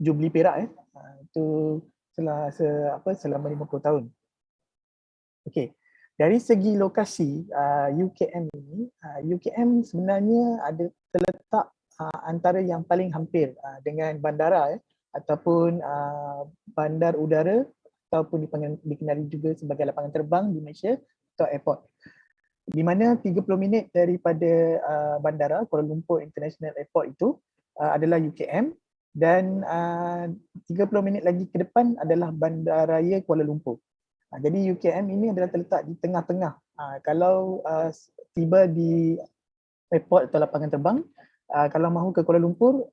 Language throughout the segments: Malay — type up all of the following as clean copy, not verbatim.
Jubli Perak itu selama 50 tahun. Okey. Dari segi lokasi UKM ini, UKM sebenarnya terletak antara yang paling hampir dengan bandara ataupun bandar udara ataupun dikenali juga sebagai lapangan terbang di Malaysia atau airport. Di mana 30 minit daripada bandara Kuala Lumpur International Airport itu adalah UKM dan 30 minit lagi ke depan adalah Bandaraya Kuala Lumpur. Jadi UKM ini adalah terletak di tengah-tengah. Kalau tiba di airport atau lapangan terbang, kalau mahu ke Kuala Lumpur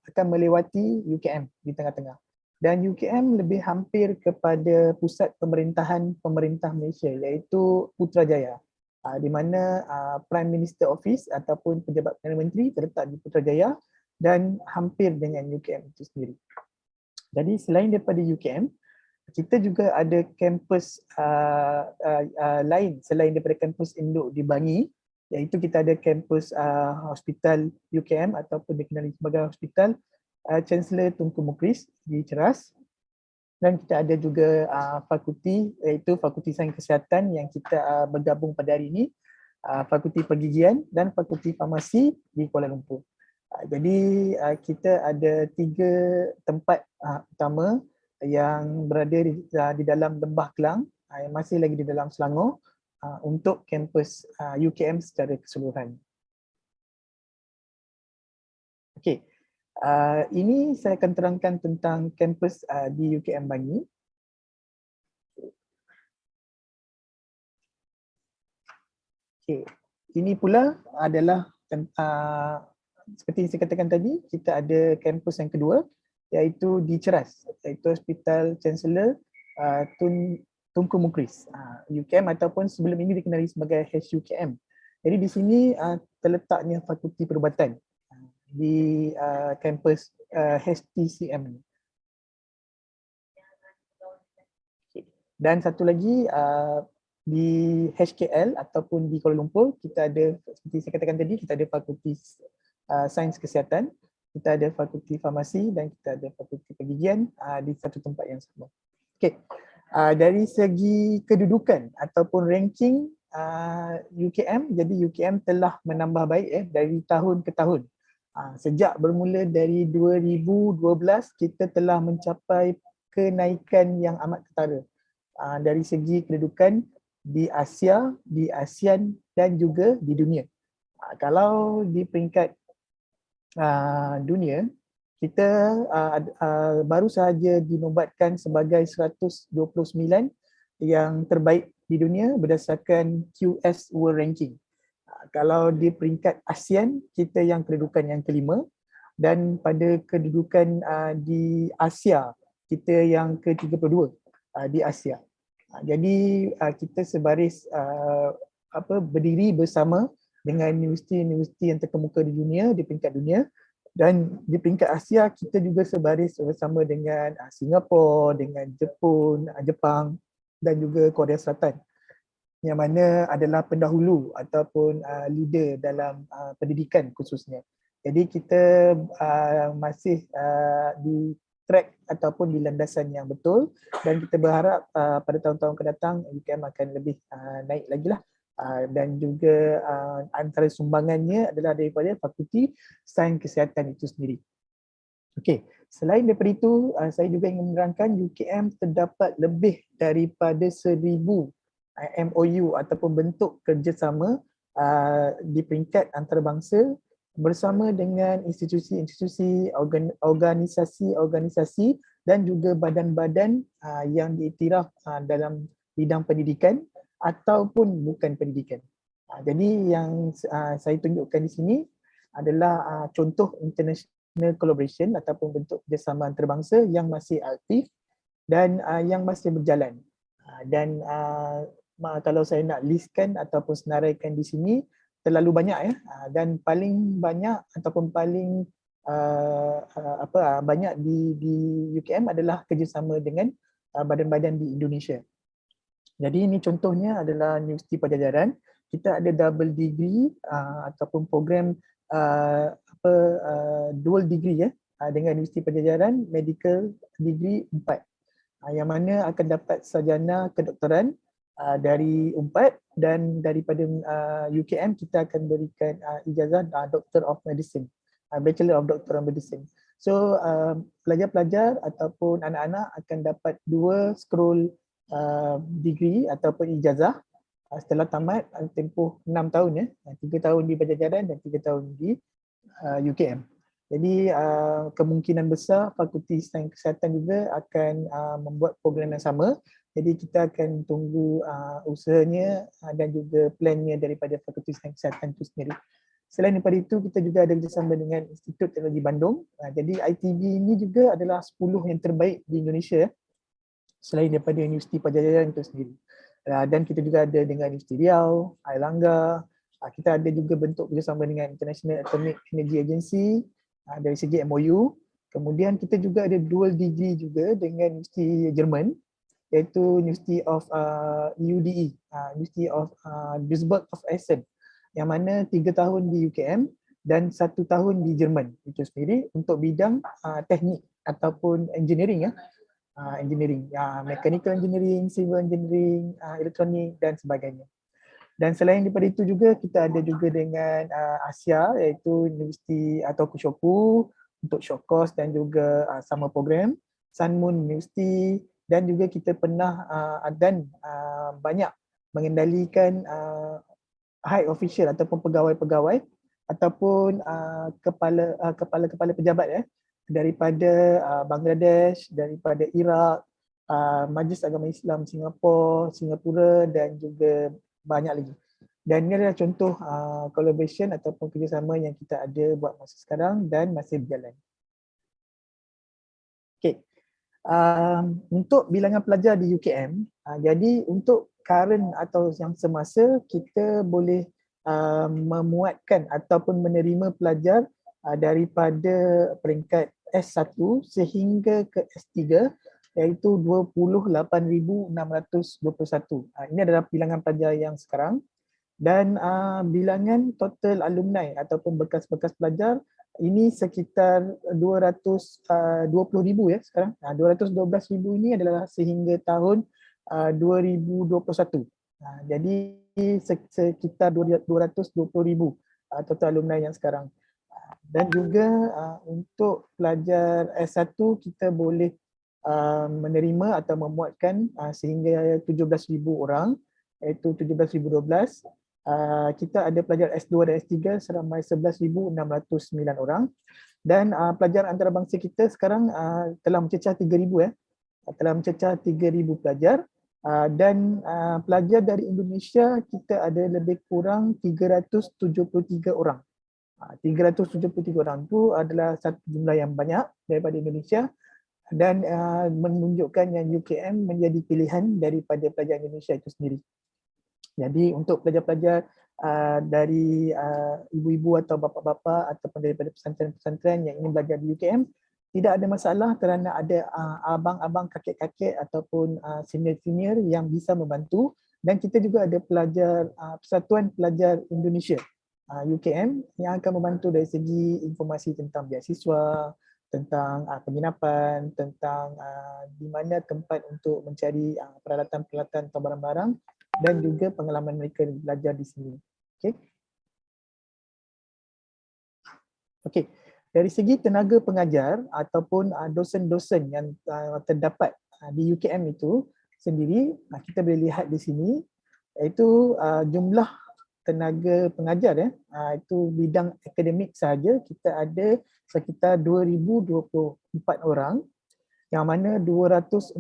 akan melewati UKM di tengah-tengah. Dan UKM lebih hampir kepada pusat pemerintahan pemerintah Malaysia iaitu Putrajaya. Di mana Prime Minister Office ataupun pejabat Perdana Menteri terletak di Putrajaya dan hampir dengan UKM itu sendiri. Jadi selain daripada UKM, kita juga ada kampus lain selain daripada kampus induk di Bangi, iaitu kita ada kampus Hospital UKM ataupun dikenali sebagai Hospital Chancellor Tunku Mukhlis di Ceras. Dan kita ada juga fakulti iaitu Fakulti Sains Kesihatan yang kita bergabung pada hari ini, Fakulti Pergigian dan Fakulti Farmasi di Kuala Lumpur. Jadi kita ada 3 tempat utama yang berada di dalam Lembah Kelang, yang masih lagi di dalam Selangor untuk kampus UKM secara keseluruhan. Okey, ini saya akan terangkan tentang kampus di UKM Bangi. Okey, ini pula adalah seperti yang saya katakan tadi, kita ada kampus yang kedua iaitu di Ceras, iaitu Hospital Chancellor Tunku Mukhlis, UKM ataupun sebelum ini dikenali sebagai HUKM. Jadi di sini terletaknya Fakulti Perubatan di kampus HTCM. Dan satu lagi di HKL ataupun di Kuala Lumpur, kita ada seperti saya katakan tadi, kita ada Fakulti Sains Kesihatan, kita ada Fakulti Farmasi dan kita ada Fakulti Pergigian di satu tempat yang sama. Okey. Dari segi kedudukan ataupun ranking UKM, jadi UKM telah menambah baik dari tahun ke tahun. Sejak bermula dari 2012 kita telah mencapai kenaikan yang amat ketara dari segi kedudukan di Asia, di ASEAN dan juga di dunia. Kalau di peringkat dunia, kita baru sahaja dinobatkan sebagai 129 yang terbaik di dunia berdasarkan QS World Ranking. Kalau di peringkat ASEAN, kita yang kedudukan yang kelima, dan pada kedudukan di Asia, kita yang ke-32 di Asia. Jadi kita sebaris berdiri bersama dengan universiti-universiti yang terkemuka di dunia, di peringkat dunia, dan di peringkat Asia kita juga sebaris bersama dengan Singapura, dengan Jepang dan juga Korea Selatan, yang mana adalah pendahulu ataupun leader dalam pendidikan khususnya. Jadi kita masih di track ataupun di landasan yang betul, dan kita berharap pada tahun-tahun ke datang UKM akan lebih naik lagi lah. Dan juga antara sumbangannya adalah daripada Fakulti Sains Kesihatan itu sendiri. Okey, selain daripada itu, saya juga ingin menerangkan UKM terdapat lebih daripada 1000 MOU ataupun bentuk kerjasama di peringkat antarabangsa bersama dengan institusi-institusi, organisasi-organisasi dan juga badan-badan yang diiktiraf dalam bidang pendidikan ataupun bukan pendidikan. Jadi yang saya tunjukkan di sini adalah contoh international collaboration ataupun bentuk kerjasama antarabangsa yang masih aktif dan yang masih berjalan. Dan kalau saya nak listkan ataupun senaraikan di sini, terlalu banyak dan paling banyak ataupun paling banyak di UKM adalah kerjasama dengan badan-badan di Indonesia. Jadi ini contohnya adalah Universiti Pajajaran. Kita ada double degree ataupun program dual degree dengan Universiti Padjadjaran Medical Degree 4, yang mana akan dapat sarjana kedoktoran dari UNPAD, dan daripada UKM kita akan berikan ijazah Doctor of Medicine, Bachelor of Doctor of Medicine. So pelajar-pelajar ataupun anak-anak akan dapat 2 scroll degree ataupun ijazah setelah tamat tempoh 6 tahun ya, 3 tahun di Padjadjaran dan 3 tahun di UKM. Jadi kemungkinan besar Fakulti Sains Kesihatan juga akan membuat program yang sama. Jadi kita akan tunggu usahanya dan juga plannya daripada Fakulti Sains Kesihatan itu sendiri. Selain daripada itu, kita juga ada kerjasama dengan Institut Teknologi Bandung. Jadi ITB ini juga adalah 10 yang terbaik di Indonesia selain daripada Universiti Padjadjaran itu sendiri. Dan kita juga ada dengan Universiti Riau, Airlangga. Kita ada juga bentuk kerjasama dengan International Atomic Energy Agency dari segi MOU. Kemudian kita juga ada dual degree juga dengan Universiti Jerman, iaitu University of UDE, University of Duisburg of Essen, yang mana 3 tahun di UKM dan 1 tahun di Jerman itu sendiri untuk bidang teknik ataupun engineering ya. Engineering, mechanical engineering, civil engineering, elektronik dan sebagainya. Dan selain daripada itu juga kita ada juga dengan Asia, iaitu Universiti atau Kushoku untuk short course dan juga summer program, Sun Moon University, dan juga kita pernah banyak mengendalikan high official ataupun pegawai-pegawai ataupun kepala-kepala pejabat ya, daripada Bangladesh, daripada Iraq, Majlis Agama Islam Singapura dan juga banyak lagi. Dan ini adalah contoh collaboration ataupun kerjasama yang kita ada buat masa sekarang dan masih berjalan. Okay. Untuk bilangan pelajar di UKM, jadi untuk current atau yang semasa, kita boleh memuatkan ataupun menerima pelajar daripada peringkat S1 sehingga ke S3, iaitu 28,621. Ini adalah bilangan pelajar yang sekarang, dan bilangan total alumni ataupun bekas-bekas pelajar ini sekitar 220,000 ya sekarang. 212,000 ini adalah sehingga tahun 2021. Jadi sekitar 220,000 total alumni yang sekarang. Dan juga untuk pelajar S1 kita boleh menerima atau memuatkan sehingga 17,000 orang, iaitu 17,012. Kita ada pelajar S2 dan S3 seramai 11,609 orang, dan pelajar antarabangsa kita sekarang telah mencecah 3,000 ya. Telah mencecah 3,000 pelajar, dan pelajar dari Indonesia kita ada lebih kurang 373 orang. 373 orang itu adalah satu jumlah yang banyak daripada Indonesia, dan menunjukkan yang UKM menjadi pilihan daripada pelajar Indonesia itu sendiri. Jadi untuk pelajar-pelajar dari ibu-ibu atau bapa-bapa ataupun daripada pesantren-pesantren yang ingin belajar di UKM, tidak ada masalah kerana ada abang-abang, kakek-kakek ataupun senior-senior yang bisa membantu. Dan kita juga ada pelajar Persatuan Pelajar Indonesia UKM yang akan membantu dari segi informasi tentang beasiswa, tentang penginapan, tentang di mana tempat untuk mencari peralatan-peralatan atau barang-barang, dan juga pengalaman mereka belajar di sini. Okey. Dari segi tenaga pengajar ataupun dosen-dosen yang terdapat di UKM itu sendiri, kita boleh lihat di sini, iaitu jumlah tenaga pengajar ya, itu bidang akademik sahaja kita ada sekitar 2,024 orang, yang mana 267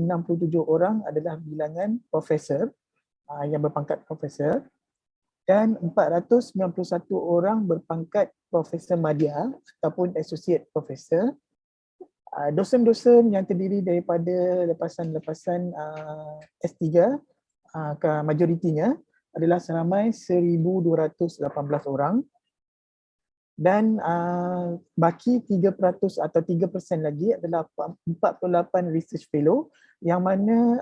orang adalah bilangan profesor yang berpangkat profesor, dan 491 orang berpangkat profesor madya ataupun associate profesor. Dosen-dosen yang terdiri daripada lepasan-lepasan S3 majoritinya adalah seramai 1,218 orang, dan baki 3% atau 3% lagi adalah 48 research fellow, yang mana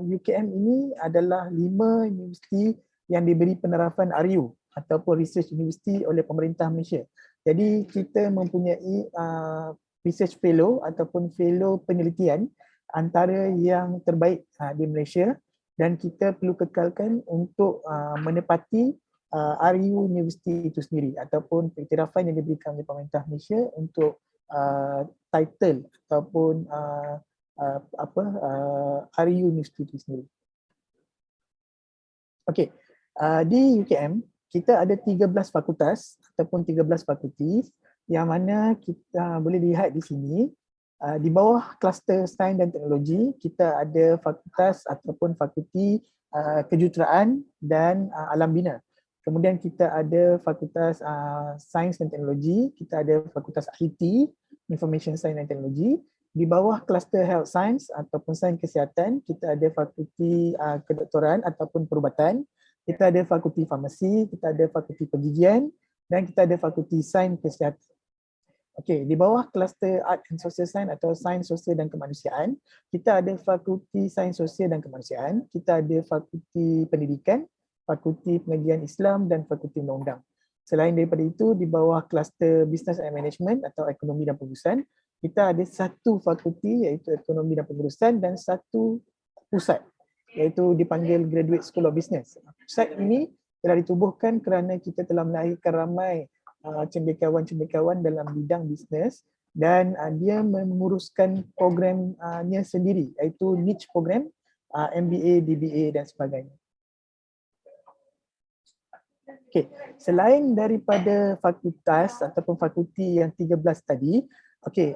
UKM ini adalah 5 universiti yang diberi penerapan RU ataupun research university oleh pemerintah Malaysia. Jadi kita mempunyai research fellow ataupun fellow penelitian antara yang terbaik di Malaysia, dan kita perlu kekalkan untuk menepati RU University itu sendiri ataupun pengiktirafan yang diberikan oleh pemerintah Malaysia untuk title ataupun RU University itu sendiri. Okey, di UKM kita ada 13 fakultas ataupun 13 fakulti yang mana kita boleh lihat di sini. Di bawah kluster sains dan teknologi kita ada fakultas ataupun fakulti kejuruteraan dan alam bina. Kemudian kita ada fakultas sains dan teknologi, kita ada fakultas IT, information science dan teknologi. Di bawah kluster health science ataupun sains kesihatan, kita ada fakulti kedoktoran ataupun perubatan, kita ada fakulti farmasi, kita ada fakulti pergigian dan kita ada fakulti sains kesihatan. Okey, di bawah kluster art and social science atau sains sosial dan kemanusiaan, kita ada fakulti sains sosial dan kemanusiaan, kita ada fakulti pendidikan, fakulti pengajian Islam dan fakulti undang-undang. Selain daripada itu, di bawah kluster business and management atau ekonomi dan pengurusan, kita ada satu fakulti iaitu ekonomi dan pengurusan dan satu pusat iaitu dipanggil Graduate School of Business. Pusat ini telah ditubuhkan kerana kita telah melahirkan ramai cendekiawan-cendekiawan dalam bidang bisnes dan dia menguruskan programnya sendiri iaitu niche program, MBA, DBA dan sebagainya. Okey, selain daripada fakultas ataupun fakulti yang 13 tadi, okey,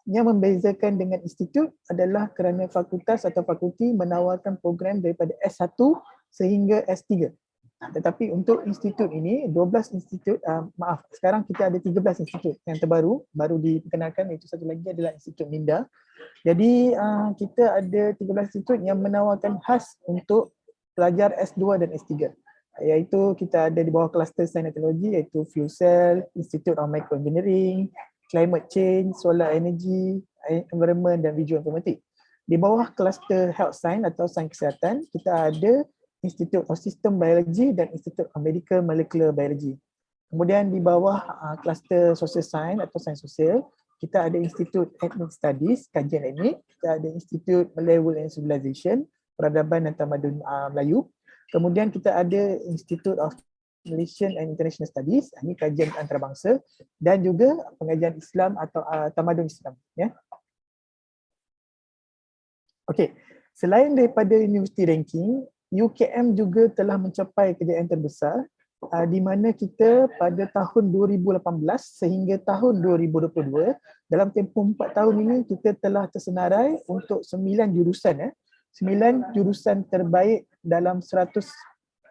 yang membezakan dengan institut adalah kerana fakultas atau fakulti menawarkan program daripada S1 sehingga S3. Tetapi untuk institut ini 12 institut, sekarang kita ada 13 institut yang terbaru, baru diperkenalkan, iaitu satu lagi adalah Institut Minda. Jadi kita ada 13 institut yang menawarkan khas untuk pelajar S2 dan S3. Iaitu kita ada di bawah kluster sains dan teknologi iaitu Fuel Cell, Institute of Microengineering, Climate Change, Solar Energy, Environment dan Visual Informatik. Di bawah kluster Health Science atau sains kesihatan, kita ada Institute of System Biology dan Institute of Medical Molecular Biology. Kemudian di bawah kluster Social Science atau sains sosial, kita ada Institute Ethnic Studies, kajian etnik, kita ada Institute Malay World and Civilization, peradaban dan tamadun Melayu. Kemudian kita ada Institute of Malaysian and International Studies, ini kajian antarabangsa, dan juga pengajian Islam atau tamadun Islam. Ya. Okey, selain daripada university ranking, UKM juga telah mencapai kejayaan terbesar di mana kita pada tahun 2018 sehingga tahun 2022, dalam tempoh 4 tahun ini kita telah tersenarai untuk 9 jurusan 9 jurusan terbaik dalam 100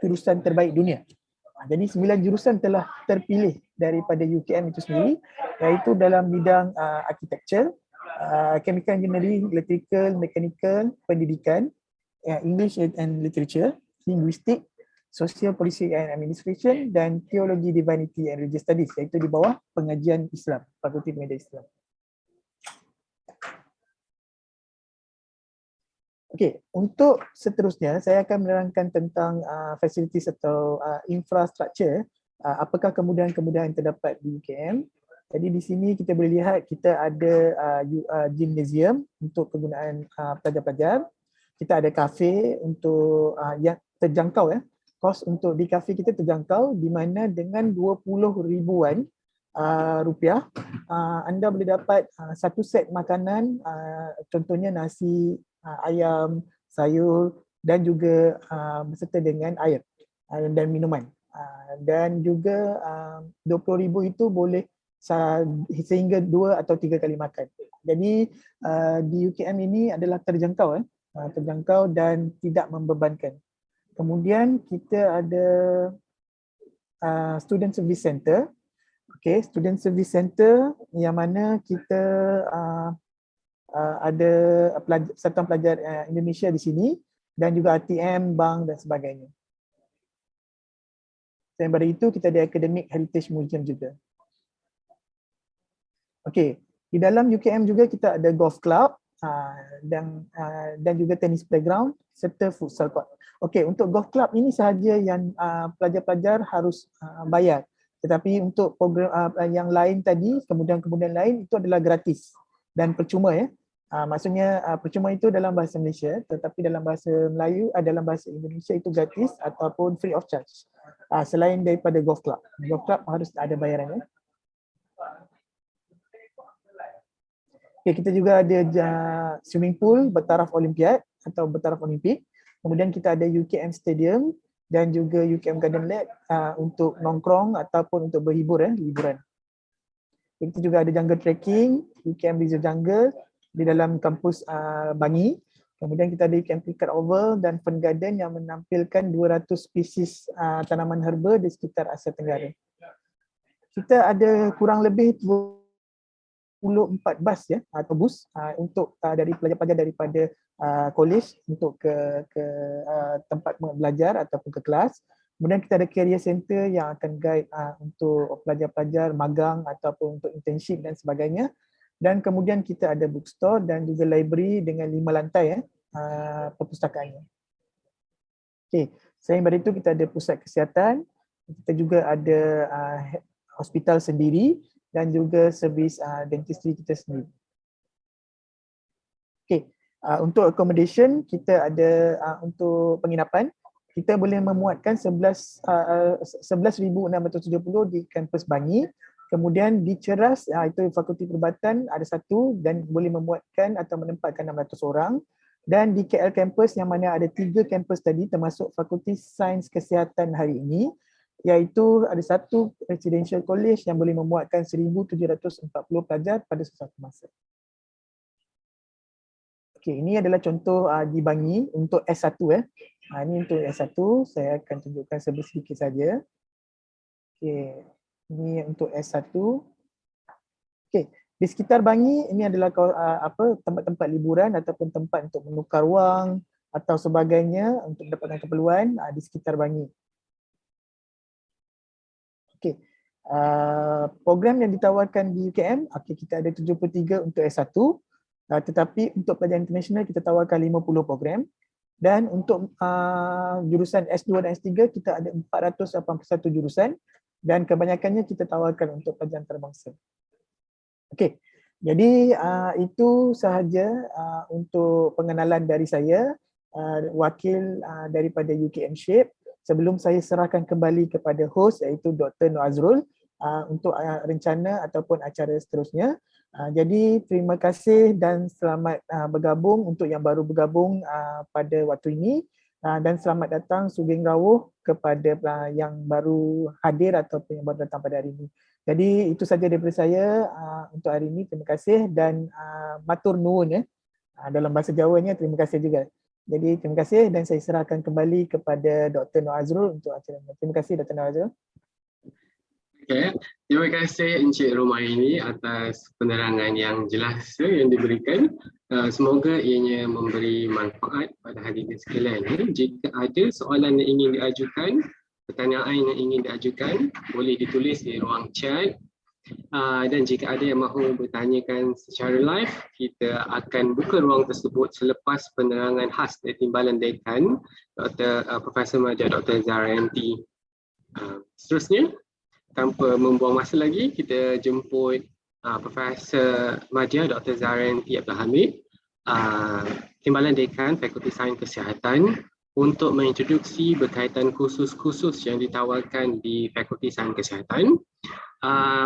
jurusan terbaik dunia. Jadi 9 jurusan telah terpilih daripada UKM itu sendiri, iaitu dalam bidang architecture, chemical engineering, electrical, mechanical, pendidikan, English and Literature, Linguistik, Social Policy and Administration dan Teologi Divinity and Religious Studies, iaitu di bawah pengajian Islam, Fakulti Pengajian Islam. Okey, untuk seterusnya saya akan menerangkan tentang facilities atau infrastruktur, apakah kemudahan-kemudahan yang terdapat di UKM. Jadi di sini kita boleh lihat kita ada gymnasium untuk kegunaan pelajar-pelajar. Kita ada kafe untuk yang terjangkau kos untuk di kafe kita terjangkau, di mana dengan 20 ribuan rupiah anda boleh dapat satu set makanan, contohnya nasi, ayam, sayur dan juga beserta dengan air dan minuman. Dan juga 20,000 itu boleh sehingga 2 atau 3 kali makan. Jadi di UKM ini adalah terjangkau terjangkau dan tidak membebankan. Kemudian kita ada Student Service Center. Okay, Student Service Center yang mana kita ada Persatuan Pelajar Indonesia di sini dan juga ATM, bank dan sebagainya. Selain daripada itu kita ada Academic Heritage Museum juga. Okay, di dalam UKM juga kita ada golf club dan juga tenis playground serta futsal court. Okey, untuk golf club ini sahaja yang pelajar-pelajar harus bayar. Tetapi untuk program yang lain tadi, kemudian lain itu adalah gratis dan percuma ya. Maksudnya percuma itu dalam bahasa Malaysia, tetapi dalam bahasa Melayu, dalam bahasa Indonesia itu gratis ataupun free of charge. Selain daripada golf club. Golf club harus ada bayarannya. Okay, kita juga ada swimming pool bertaraf Olimpiad atau bertaraf Olimpik. Kemudian kita ada UKM Stadium dan juga UKM Garden Lab untuk nongkrong ataupun untuk berhibur liburan. Kita juga ada jungle trekking, UKM Reserve Jungle di dalam kampus Bangi. Kemudian kita ada UKM Cricket Oval dan Fern Garden yang menampilkan 200 spesies tanaman herba di sekitar Asia Tenggara. Kita ada kurang lebih 24 bas ya atau bus untuk dari pelajar-pelajar daripada college untuk ke tempat belajar ataupun ke kelas. Kemudian kita ada career center yang akan guide untuk pelajar-pelajar magang ataupun untuk internship dan sebagainya. Dan kemudian kita ada bookstore dan juga library dengan 5 lantai perpustakaannya. Okey, selain daripada itu kita ada pusat kesihatan, kita juga ada hospital sendiri dan juga servis dentistry kita sendiri. Okey, untuk accommodation kita ada untuk penginapan kita boleh memuatkan 11,670 di kampus Bangi. Kemudian di Ceras itu Fakulti Perubatan ada satu dan boleh memuatkan atau menempatkan 600 orang. Dan di KL kampus yang mana ada 3 kampus tadi termasuk Fakulti Sains Kesihatan hari ini, iaitu ada satu residential college yang boleh memuatkan 1,740 pelajar pada sesuatu masa. Okey, ini adalah contoh di Bangi untuk S1 ini untuk S1, saya akan tunjukkan sedikit saja. Okey, ini untuk S1. Okey, di sekitar Bangi ini adalah tempat-tempat liburan ataupun tempat untuk menukar wang atau sebagainya untuk mendapatkan keperluan di sekitar Bangi. Okey. Program yang ditawarkan di UKM, kita ada 73 untuk S1, tetapi untuk pelajar international kita tawarkan 50 program. Dan untuk jurusan S2 dan S3 kita ada 481 jurusan dan kebanyakannya kita tawarkan untuk pelajar antarabangsa. Okey. Jadi itu sahaja untuk pengenalan dari saya, wakil daripada UKM Shape. Sebelum saya serahkan kembali kepada host iaitu Dr. Noazrul untuk rencana ataupun acara seterusnya. Jadi terima kasih dan selamat bergabung untuk yang baru bergabung pada waktu ini dan selamat datang Sugeng Rawuh kepada yang baru hadir ataupun yang baru datang pada hari ini. Jadi itu saja daripada saya untuk hari ini. Terima kasih dan matur nuwun dalam bahasa Jawanya terima kasih juga. Jadi terima kasih dan saya serahkan kembali kepada Dr. Noazrul untuk acara ini. Terima kasih Dr. Noazrul. Okay. Terima kasih Encik Romaini atas penerangan yang jelas yang diberikan. Semoga ianya memberi manfaat pada hadirin sekalian. Jika ada soalan yang ingin diajukan, pertanyaan yang ingin diajukan, boleh ditulis di ruang chat. Dan jika ada yang mahu bertanyakan secara live, kita akan buka ruang tersebut selepas penerangan khas dari Timbalan Dekan, Profesor Madya Dr. Zahrayanti. Seterusnya, tanpa membuang masa lagi, kita jemput Profesor Madya Dr. Zahrayanti Abdul Hamid, Timbalan Dekan Fakulti Sains Kesihatan untuk mengintroduksi berkaitan kursus-kursus yang ditawarkan di Fakulti Sains Kesihatan.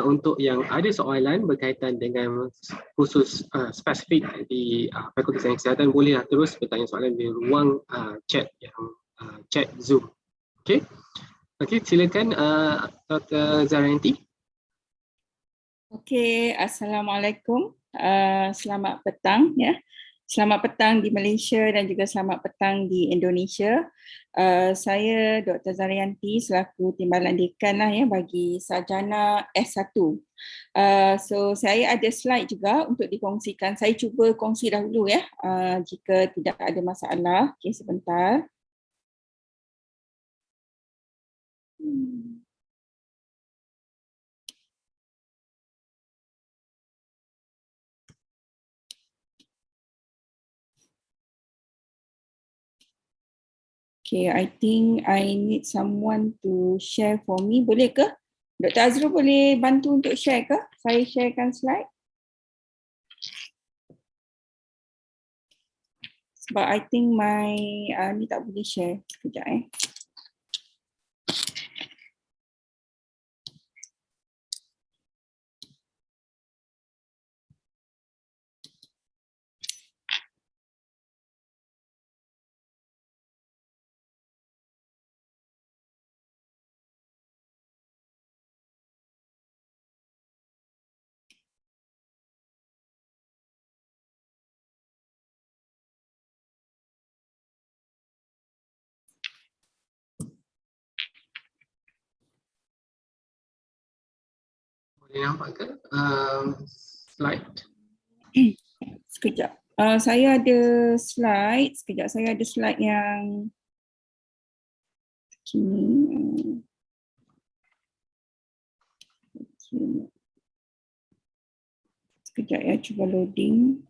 Untuk yang ada soalan berkaitan dengan kursus spesifik di Fakulti Sains Kesihatan, bolehlah terus bertanya soalan di ruang chat chat Zoom. Okey. Okey, silakan Dr. Zahrayanti. Okey, Assalamualaikum. Selamat petang ya. Selamat petang di Malaysia dan juga selamat petang di Indonesia. Saya Dr. Zahrayanti selaku Timbalan Dekan lah ya bagi sarjana S1. So saya ada slide juga untuk dikongsikan. Saya cuba kongsi dahulu ya jika tidak ada masalah. Okey, sebentar. Okay, I think I need someone to share for me. Boleh ke? Dr. Azrul boleh bantu untuk share ke? Saya sharekan slide. Sebab I think my ni tak boleh share. Sekejap . Boleh nampak ke slide? Sekejap. Saya ada slide. Sekejap, saya ada slide yang sini. Sekejap ya, cuba loading.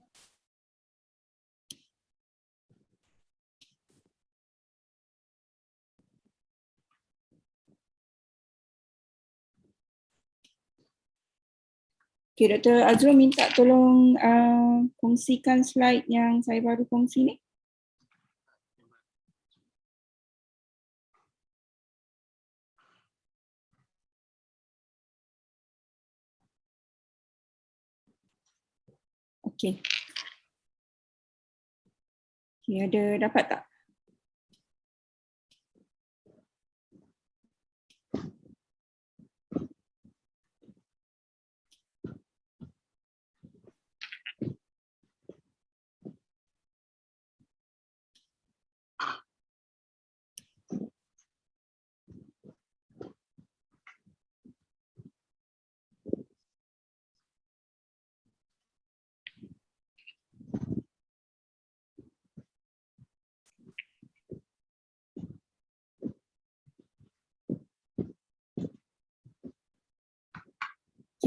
Okay, Dr. Azrul minta tolong kongsikan slide yang saya baru kongsi ni. Okay. Okay, ada dapat tak?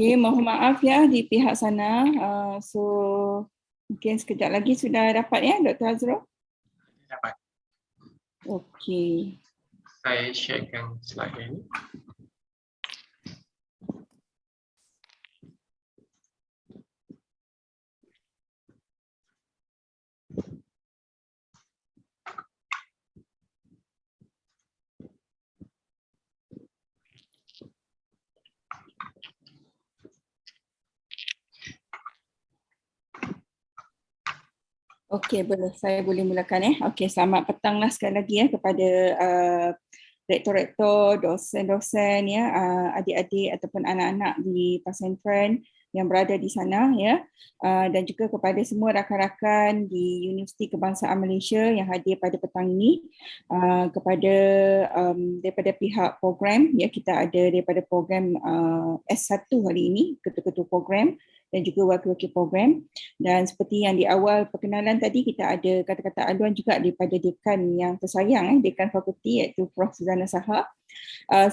Okay, mohon maaf ya di pihak sana. So mungkin sekejap lagi sudah dapat ya Dr. Azrul? Dapat. Okay. Saya sharekan slide ini. Okey, boleh. Saya boleh mulakan . Okey, selamat petanglah sekali lagi kepada rektor-rektor, dosen-dosen ya, adik-adik ataupun anak-anak di pesantren yang berada di sana ya, dan juga kepada semua rakan-rakan di Universiti Kebangsaan Malaysia yang hadir pada petang ini, kepada daripada pihak program ya, kita ada daripada program S1 hari ini, ketua-ketua program dan juga wakil-wakil program, dan seperti yang di awal perkenalan tadi, kita ada kata-kata aduan juga daripada dekan yang tersayang, dekan fakulti iaitu Prof. Suzana Saha.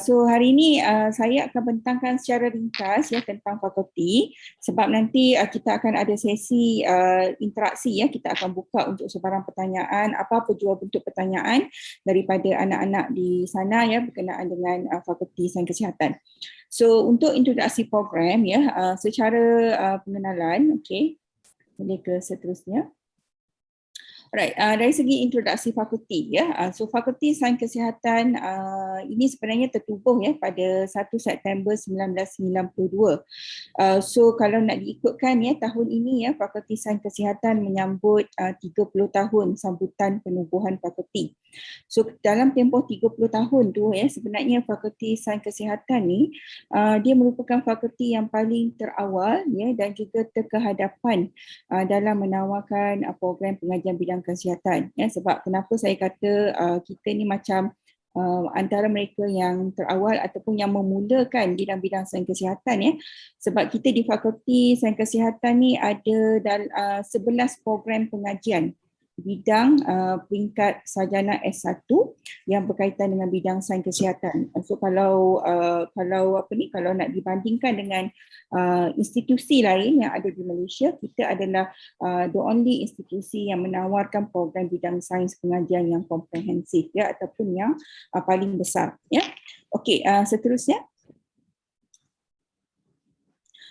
So hari ini saya akan bentangkan secara ringkas ya tentang fakulti, sebab nanti kita akan ada sesi interaksi ya, kita akan buka untuk sebarang pertanyaan, apa-apa jua bentuk pertanyaan daripada anak-anak di sana ya berkenaan dengan Fakulti Sains Kesihatan. So untuk introduksi program ya, secara pengenalan, okey, boleh ke seterusnya. Alright, dari segi introduksi fakulti ya, so Fakulti Sains Kesihatan ini sebenarnya tertubuh ya pada 1 September 1992. So kalau nak diikutkan ya, tahun ini ya Fakulti Sains Kesihatan menyambut 30 tahun sambutan penubuhan fakulti. So dalam tempoh 30 tahun tu ya, sebenarnya Fakulti Sains Kesihatan ni dia merupakan fakulti yang paling terawal ya dan juga terkehadapan dalam menawarkan program pengajian bidang kesihatan ya. Sebab kenapa saya kata kita ni macam antara mereka yang terawal ataupun yang memulakan bidang-bidang sains kesihatan ya. Sebab kita di Fakulti Sains Kesihatan ni ada 11 program pengajian bidang peringkat sarjana S1 yang berkaitan dengan bidang sains kesihatan. So kalau nak dibandingkan dengan institusi lain yang ada di Malaysia, kita adalah the only institusi yang menawarkan program bidang sains pengajian yang komprehensif ya, ataupun yang paling besar ya. Okey, seterusnya.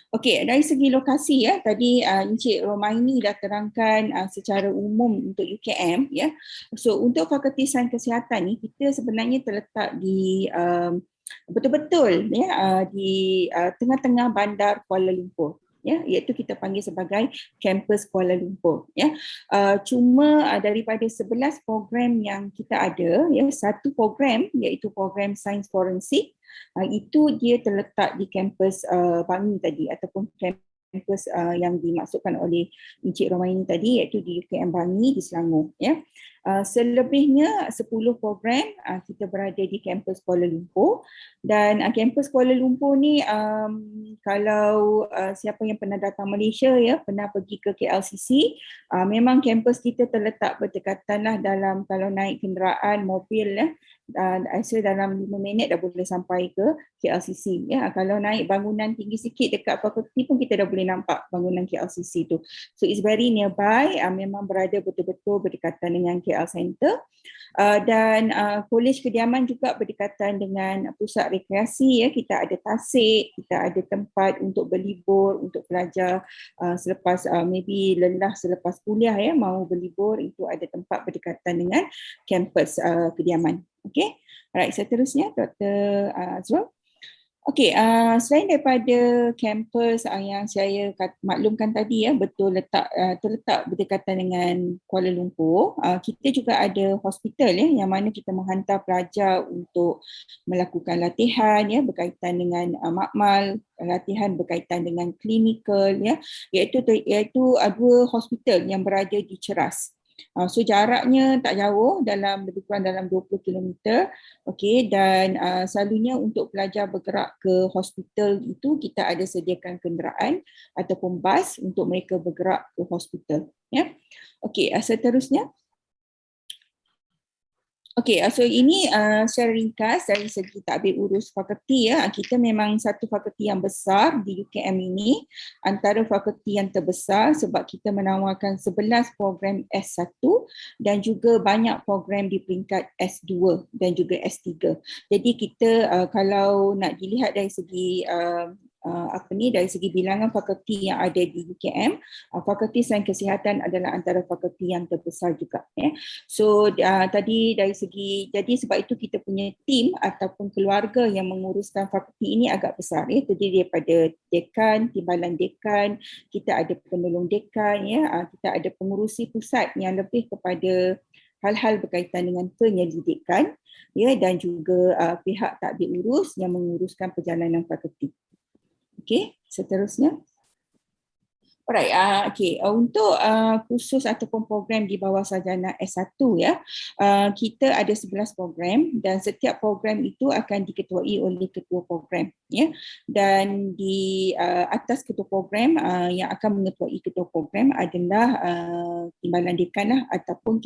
Okey, dari segi lokasi ya, tadi Encik Romaini dah terangkan secara umum untuk UKM ya. So untuk Fakulti Sains Kesihatan ni kita sebenarnya terletak di betul-betul ya di tengah-tengah bandar Kuala Lumpur. Ya, iaitu kita panggil sebagai kampus Kuala Lumpur ya. Cuma daripada 11 program yang kita ada ya, satu program iaitu program Sains Forensik itu dia terletak di kampus Bangi tadi ataupun kampus yang dimaksudkan oleh Encik Romaini tadi iaitu di UKM Bangi di Selangor ya. Selebihnya 10 program kita berada di kampus Kuala Lumpur dan kampus Kuala Lumpur ni kalau siapa yang pernah datang Malaysia ya, pernah pergi ke KLCC, memang kampus kita terletak berdekatan lah dalam kalau naik kenderaan mobil ya, saya dalam 5 minit dah boleh sampai ke KLCC ya. Kalau naik bangunan tinggi sikit dekat fakulti pun kita dah boleh nampak bangunan KLCC tu. So it's very nearby, memang berada betul-betul berdekatan dengan KL Center. Dan kolej kediaman juga berdekatan dengan pusat rekreasi ya. Kita ada tasik, kita ada tempat untuk berlibur untuk pelajar selepas maybe lelah selepas kuliah ya, mau berlibur, itu ada tempat berdekatan dengan kampus kediaman. Okey. Alright, seterusnya Dr. Azrul. Okey, selain daripada kampus yang saya maklumkan tadi ya, betul terletak berdekatan dengan Kuala Lumpur, kita juga ada hospital ya, yang mana kita menghantar pelajar untuk melakukan latihan ya berkaitan dengan makmal, latihan berkaitan dengan klinikal ya, iaitu dua hospital yang berada di Ceras. So jaraknya tak jauh, lebih kurang dalam 20 km. Okey, dan selalunya untuk pelajar bergerak ke hospital itu kita ada sediakan kenderaan ataupun bas untuk mereka bergerak ke hospital ya. Okey, seterusnya. Okey, so ini secara ringkas dari segi tadbir urus fakulti ya. Kita memang satu fakulti yang besar di UKM ini, antara fakulti yang terbesar sebab kita menawarkan 11 program S1 dan juga banyak program di peringkat S2 dan juga S3. Jadi kita kalau nak dilihat dari segi dari segi bilangan fakulti yang ada di UKM, Fakulti Sains Kesihatan adalah antara fakulti yang terbesar juga ya. So tadi dari segi, jadi sebab itu kita punya tim ataupun keluarga yang menguruskan fakulti ini agak besar ya, terdiri daripada dekan, timbalan dekan, kita ada penolong dekan ya, kita ada pengurusi pusat yang lebih kepada hal-hal berkaitan dengan penyelidikan ya, dan juga pihak tadbir urus yang menguruskan perjalanan fakulti. Okey, seterusnya. Alright, untuk kursus ataupun program di bawah sarjana S1 ya, kita ada 11 program dan setiap program itu akan diketuai oleh ketua program ya. Dan di atas ketua program yang akan mengetuai ketua program adalah timbalan dekan lah, ataupun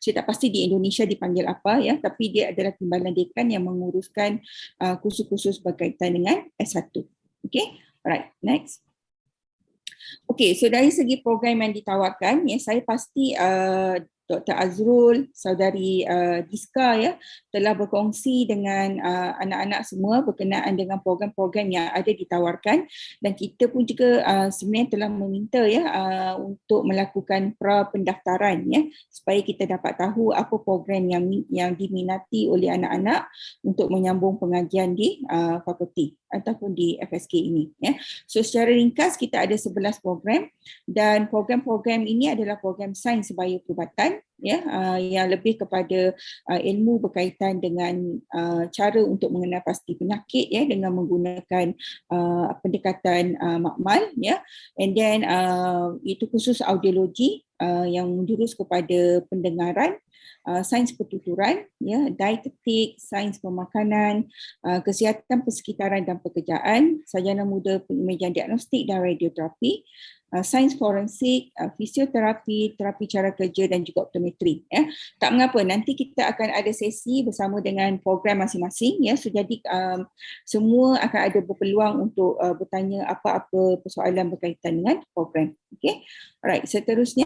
saya tak pasti di Indonesia dipanggil apa ya, tapi dia adalah timbalan dekan yang menguruskan kursus-kursus berkaitan dengan S1. Okay, alright, next. Okay, so dari segi program yang ditawarkan, ya, saya pasti Dr. Azrul, saudari Diska ya, telah berkongsi dengan anak-anak semua berkenaan dengan program-program yang ada ditawarkan, dan kita pun juga sebenarnya telah meminta ya untuk melakukan pra-pendaftaran ya, supaya kita dapat tahu apa program yang diminati oleh anak-anak untuk menyambung pengajian di fakulti ataupun di FSK ini ya. So secara ringkas kita ada 11 program, dan program-program ini adalah program sains bioperubatan ya, yang lebih kepada ilmu berkaitan dengan cara untuk mengenal pasti penyakit ya, dengan menggunakan pendekatan makmal ya, and then itu khusus audiologi yang menjurus kepada pendengaran, sains pertuturan ya, dietetik, sains pemakanan, kesihatan persekitaran dan pekerjaan, sarjana muda pengimejan diagnostik dan radioterapi, sains forensik, fisioterapi, terapi cara kerja dan juga optometri ya. Tak mengapa, nanti kita akan ada sesi bersama dengan program masing-masing ya. So jadi semua akan ada berpeluang untuk bertanya apa-apa persoalan berkaitan dengan program. Okey. Alright, seterusnya.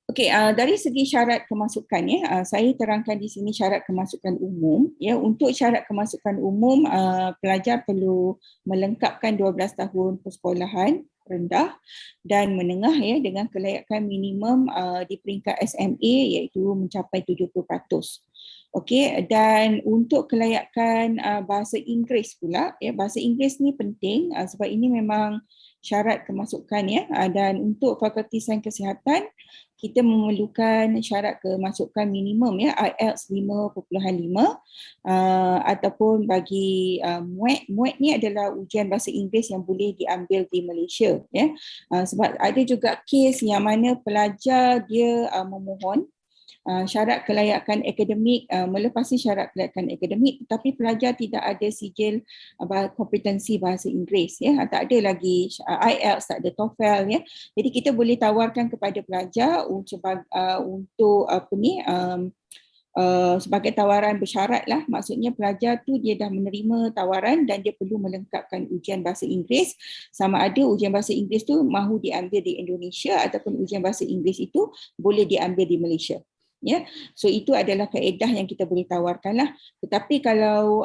Okey, dari segi syarat kemasukan ya, saya terangkan di sini syarat kemasukan umum ya. Untuk syarat kemasukan umum, pelajar perlu melengkapkan 12 tahun persekolahan rendah dan menengah ya dengan kelayakan minimum di peringkat SMA iaitu mencapai 70%. Okey, dan untuk kelayakan bahasa Inggeris pula ya, bahasa Inggeris ni penting sebab ini memang syarat kemasukan ya, dan untuk Fakulti Sains Kesihatan kita memerlukan syarat kemasukan minimum ya, IELTS 5.5 ataupun bagi MUET ni adalah ujian bahasa Inggeris yang boleh diambil di Malaysia ya. Sebab ada juga kes yang mana pelajar dia memohon syarat kelayakan akademik, melepasi syarat kelayakan akademik tetapi pelajar tidak ada sijil kompetensi bahasa Inggeris ya, tak ada lagi IELTS, tak ada TOEFL ya. Jadi kita boleh tawarkan kepada pelajar untuk apa ni sebagai tawaran bersyarat lah, maksudnya pelajar tu dia dah menerima tawaran dan dia perlu melengkapkan ujian bahasa Inggeris, sama ada ujian bahasa Inggeris tu mahu diambil di Indonesia ataupun ujian bahasa Inggeris itu boleh diambil di Malaysia. Ya, so itu adalah kaedah yang kita boleh tawarkan lah. Tetapi kalau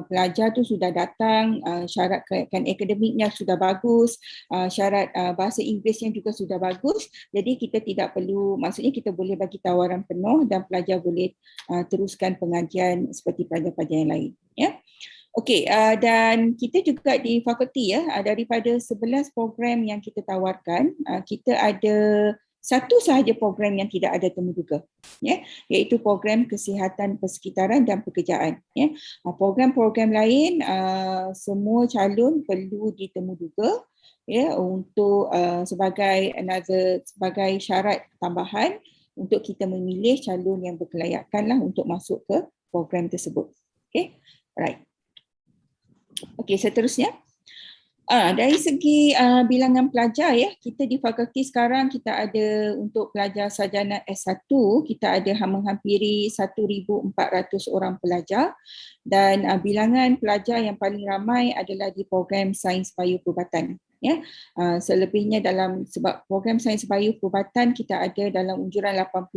pelajar tu sudah datang, syarat kelayakan akademiknya sudah bagus, syarat bahasa Inggerisnya juga sudah bagus, jadi kita tidak perlu, maksudnya kita boleh bagi tawaran penuh dan pelajar boleh teruskan pengajian seperti pelajar-pelajar yang lain. Ya. Okey, dan kita juga di fakulti ya, daripada 11 program yang kita tawarkan, kita ada satu sahaja program yang tidak ada temuduga ya, iaitu program kesihatan persekitaran dan pekerjaan ya. Program-program lain semua calon perlu ditemuduga ya, untuk sebagai syarat tambahan untuk kita memilih calon yang berkelayakan lah untuk masuk ke program tersebut. Okey, right. Okey, seterusnya. Dari segi bilangan pelajar ya, kita di fakulti sekarang kita ada untuk pelajar sarjana S1 kita ada menghampiri 1,400 orang pelajar dan bilangan pelajar yang paling ramai adalah di program Sains Bioperubatan ya. Selebihnya sebab program Sains Bioperubatan kita ada dalam unjuran 80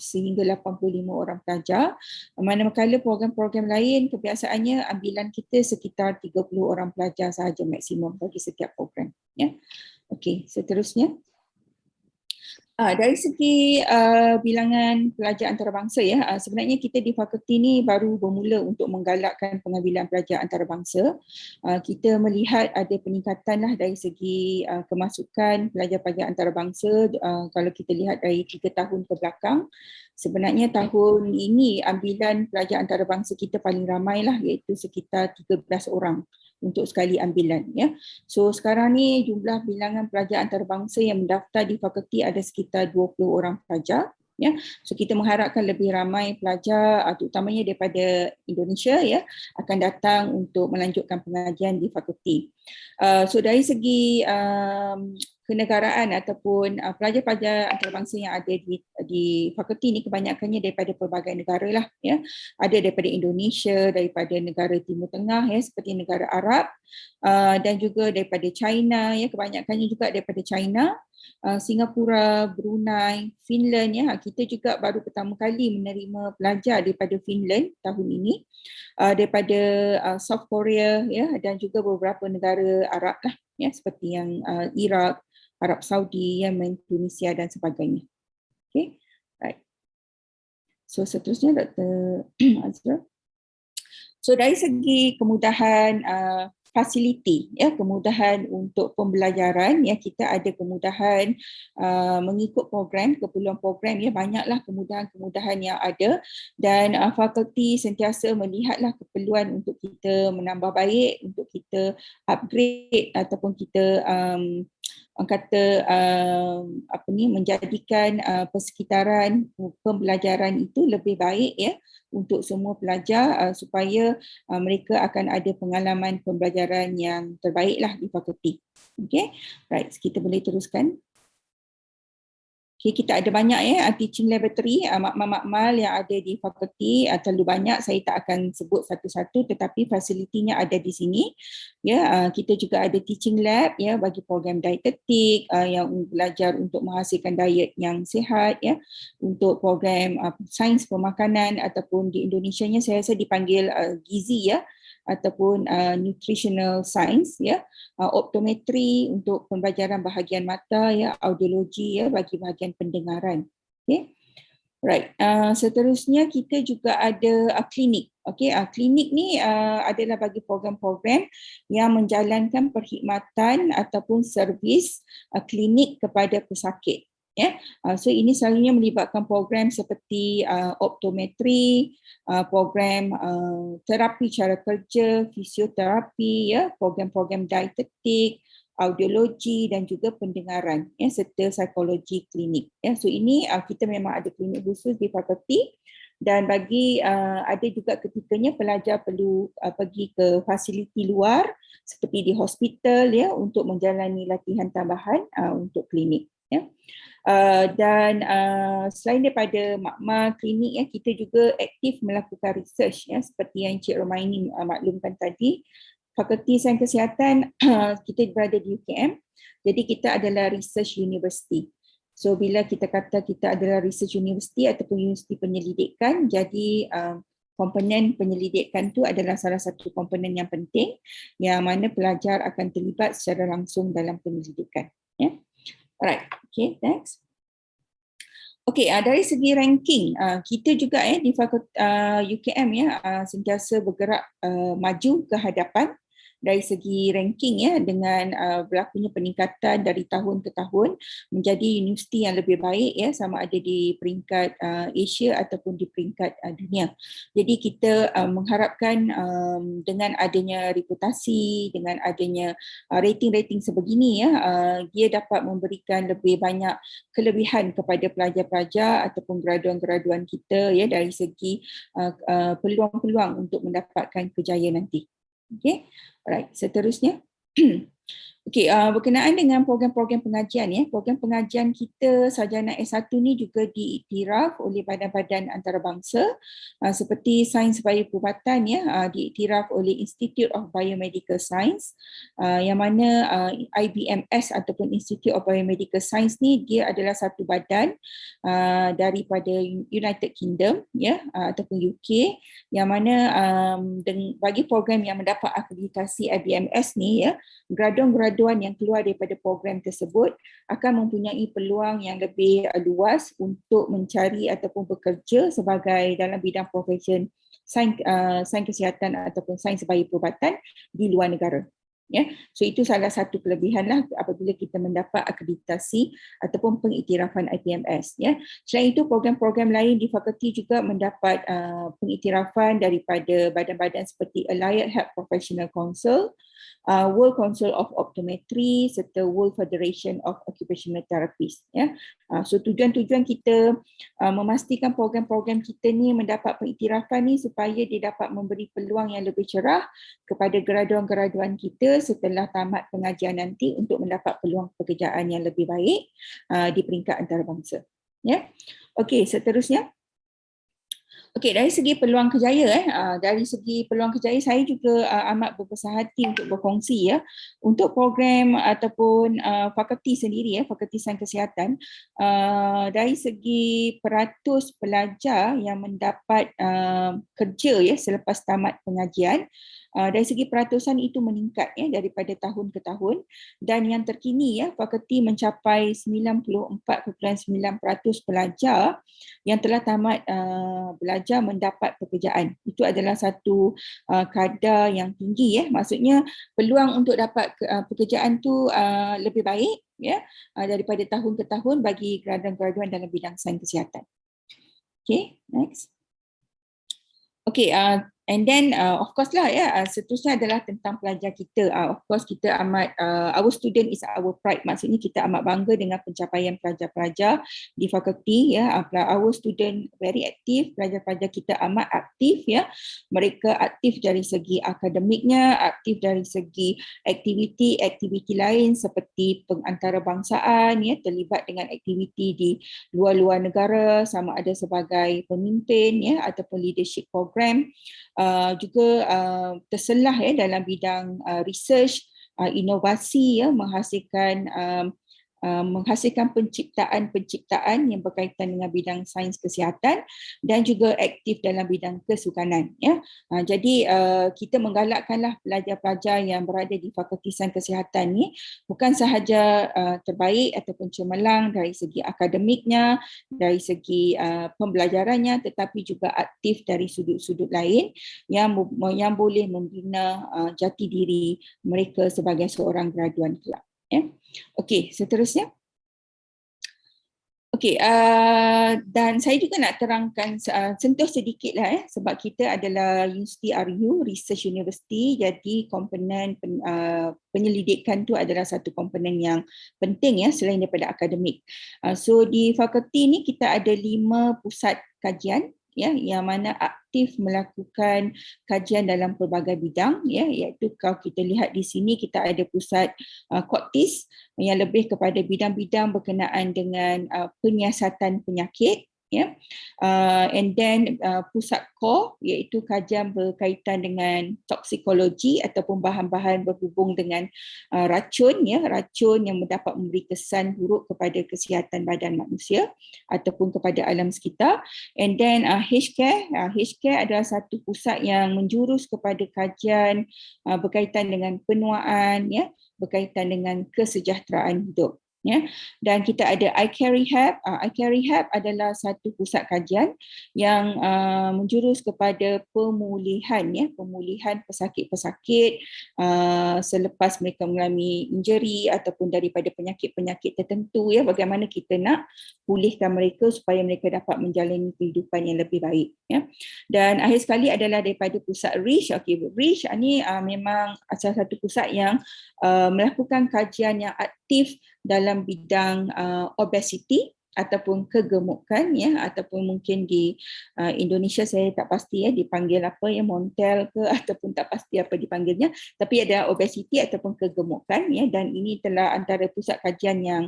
sehingga 85 orang pelajar. Manakala program-program lain kebiasaannya ambilan kita sekitar 30 orang pelajar sahaja maksimum bagi setiap program ya. Okey, seterusnya. Dari segi bilangan pelajar antarabangsa ya, sebenarnya kita di fakulti ni baru bermula untuk menggalakkan pengambilan pelajar antarabangsa. Kita melihat ada peningkatan lah dari segi kemasukan pelajar-pelajar antarabangsa. Kalau kita lihat dari 3 tahun ke belakang, sebenarnya tahun ini ambilan pelajar antarabangsa kita paling ramai lah, iaitu sekitar 13 orang untuk sekali ambilan ya. So sekarang ni jumlah bilangan pelajar antarabangsa yang mendaftar di fakulti ada sekitar 20 orang pelajar ya. So kita mengharapkan lebih ramai pelajar terutamanya daripada Indonesia ya akan datang untuk melanjutkan pengajian di fakulti. So dari segi kenegaraan ataupun pelajar-pelajar antarabangsa yang ada di fakulti ini kebanyakannya daripada pelbagai negara lah ya. Ada daripada Indonesia, daripada negara Timur Tengah ya seperti negara Arab, dan juga daripada China ya, kebanyakannya juga daripada China, Singapura, Brunei, Finland ya. Kita juga baru pertama kali menerima pelajar daripada Finland tahun ini, daripada South Korea ya, dan juga beberapa negara Arab lah ya seperti yang Iraq, Arab Saudi, Yemen, Tunisia dan sebagainya. Okay, right. So seterusnya Dr. Azra. So dari segi kemudahan fasiliti ya, kemudahan untuk pembelajaran ya, kita ada kemudahan mengikut program, keperluan program ya, banyaklah kemudahan-kemudahan yang ada dan fakulti sentiasa melihatlah keperluan untuk kita menambah baik, untuk kita upgrade ataupun kita menjadikan persekitaran pembelajaran itu lebih baik ya untuk semua pelajar supaya mereka akan ada pengalaman pembelajaran yang terbaiklah di fakulti. Okey, right, kita boleh teruskan. Okay, kita ada banyak teaching laboratory, makmal-makmal yang ada di fakulti, terlalu banyak, saya tak akan sebut satu-satu, tetapi fasilitinya ada di sini. Kita juga ada teaching lab bagi program dietetik yang belajar untuk menghasilkan diet yang sihat, untuk program sains pemakanan ataupun di Indonesianya saya rasa dipanggil gizi ataupun nutritional science, optometri untuk pembelajaran bahagian mata, audiologi bagi bahagian pendengaran. Okay. Right. Seterusnya kita juga ada klinik. Okay. Klinik ni adalah bagi program-program yang menjalankan perkhidmatan ataupun servis klinik kepada pesakit. So ini selalunya melibatkan program seperti optometri, program terapi cara kerja, fisioterapi, program-program dietetik, audiologi dan juga pendengaran, serta psikologi klinik. So ini kita memang ada klinik khusus di fakulti, dan bagi ada juga ketikanya pelajar perlu pergi ke fasiliti luar seperti di hospital untuk menjalani latihan tambahan untuk klinik. Dan selain daripada makmal klinik, kita juga aktif melakukan research seperti yang Encik Romaini maklumkan tadi. Fakulti Sains Kesihatan kita berada di UKM, jadi kita adalah research university. So bila kita kata kita adalah research university ataupun universiti penyelidikan, jadi komponen penyelidikan tu adalah salah satu komponen yang penting yang mana pelajar akan terlibat secara langsung dalam penyelidikan. Alright, okay, next. Okay, dari segi ranking, kita juga di fakulti UKM sentiasa bergerak maju ke hadapan dari segi ranking dengan berlakunya peningkatan dari tahun ke tahun menjadi universiti yang lebih baik sama ada di peringkat Asia ataupun di peringkat dunia. Jadi kita mengharapkan dengan adanya reputasi, dengan adanya rating-rating sebegini dia dapat memberikan lebih banyak kelebihan kepada pelajar-pelajar ataupun graduan-graduan kita dari segi peluang-peluang untuk mendapatkan kejayaan nanti. Okay, alright. Seterusnya, okay, berkenaan dengan program-program pengajian program pengajian kita sarjana S1 ni juga diiktiraf oleh badan-badan antarabangsa seperti Sains Bioperubatan diiktiraf oleh Institute of Biomedical Science, yang mana IBMS ataupun Institute of Biomedical Science ni dia adalah satu badan daripada United Kingdom ataupun UK, yang mana bagi program yang mendapat akreditasi IBMS ni graduan-graduan yang keluar daripada program tersebut akan mempunyai peluang yang lebih luas untuk mencari ataupun bekerja sebagai dalam bidang profesion sains kesihatan ataupun sains bioperubatan di luar negara. So itu salah satu kelebihan apabila kita mendapat akreditasi ataupun pengiktirafan IBMS. Selain itu, program-program lain di fakulti juga mendapat pengiktirafan daripada badan-badan seperti Allied Health Professional Council, World Council of Optometry serta World Federation of Occupational Therapists. So tujuan-tujuan kita memastikan program-program kita ni mendapat pengiktirafan ni supaya dia dapat memberi peluang yang lebih cerah kepada graduan-graduan kita setelah tamat pengajian nanti untuk mendapat peluang pekerjaan yang lebih baik di peringkat antarabangsa. Okey, seterusnya. Okey, dari segi peluang kerjaya dari segi peluang kerjaya saya juga amat berbesar hati untuk berkongsi untuk program ataupun fakulti sendiri Fakulti Sains Kesihatan, dari segi peratus pelajar yang mendapat kerja selepas tamat pengajian, dari segi peratusan itu meningkat daripada tahun ke tahun, dan yang terkini fakulti mencapai 94.9% pelajar yang telah tamat belajar mendapat pekerjaan. Itu adalah satu kadar yang tinggi maksudnya peluang untuk dapat pekerjaan tu lebih baik daripada tahun ke tahun bagi graduan-graduan dalam bidang sains kesihatan. Okay, next. Okey, And then of course lah ya, seterusnya adalah tentang pelajar kita. Of course kita amat our student is our pride. Maksudnya kita amat bangga dengan pencapaian pelajar-pelajar di fakulti ya. Our student very aktif, pelajar-pelajar kita amat aktif ya. Mereka aktif dari segi akademiknya, aktif dari segi aktiviti lain seperti pengantarabangsaan ya, terlibat dengan aktiviti di luar-luar negara sama ada sebagai pemimpin ya ataupun leadership program. Juga terselah ya dalam bidang research, inovasi ya, menghasilkan penciptaan yang berkaitan dengan bidang sains kesihatan dan juga aktif dalam bidang kesukanan ya. Jadi kita menggalakkanlah pelajar-pelajar yang berada di Fakulti Sains Kesihatan ni bukan sahaja terbaik ataupun cemerlang dari segi akademiknya, dari segi pembelajarannya, tetapi juga aktif dari sudut-sudut lain yang boleh membina jati diri mereka sebagai seorang graduan kelak. Ya. Okey, seterusnya. Okey, dan saya juga nak terangkan sentuh sedikit lah ya, sebab kita adalah Universiti RU, Research University, jadi komponen penyelidikan tu adalah satu komponen yang penting ya selain daripada akademik. So di fakulti ni kita ada 5 pusat kajian ya, yang mana aktif melakukan kajian dalam pelbagai bidang ya, iaitu kalau kita lihat di sini kita ada pusat Koktis yang lebih kepada bidang-bidang berkenaan dengan penyiasatan penyakit ya, and then pusat core iaitu kajian berkaitan dengan toksikologi ataupun bahan-bahan berhubung dengan racun ya, racun yang dapat memberi kesan buruk kepada kesihatan badan manusia ataupun kepada alam sekitar. And then H-Care adalah satu pusat yang menjurus kepada kajian berkaitan dengan penuaan ya, berkaitan dengan kesejahteraan hidup. Ya, dan kita ada iCare Rehab. iCare Rehab adalah satu pusat kajian yang menjurus kepada pemulihan ya, pemulihan pesakit-pesakit selepas mereka mengalami injury ataupun daripada penyakit-penyakit tertentu ya, bagaimana kita nak pulihkan mereka supaya mereka dapat menjalani kehidupan yang lebih baik ya. Dan akhir sekali adalah daripada pusat REACH. Okey, REACH ni memang salah satu pusat yang melakukan kajian yang aktif dalam bidang obesity ataupun kegemukan ya, ataupun mungkin di Indonesia saya tak pasti ya dipanggil apa ya, Montel ke ataupun tak pasti apa dipanggilnya, tapi ada obesity ataupun kegemukan ya, dan ini telah antara pusat kajian yang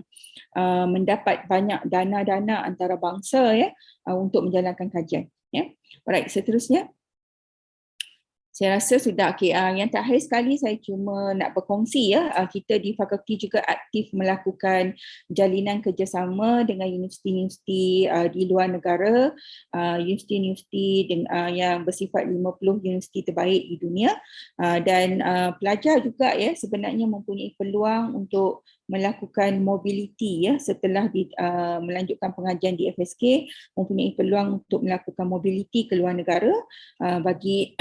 mendapat banyak dana-dana antarabangsa ya untuk menjalankan kajian ya. Alright, seterusnya. Saya rasa sudah okey. Yang terakhir sekali saya cuma nak berkongsi ya, kita di fakulti juga aktif melakukan jalinan kerjasama dengan universiti-universiti di luar negara, universiti-universiti yang bersifat 50 universiti terbaik di dunia, dan pelajar juga ya sebenarnya mempunyai peluang untuk melakukan mobility ya setelah melanjutkan pengajian di FSK, mempunyai peluang untuk melakukan mobility ke luar negara bagi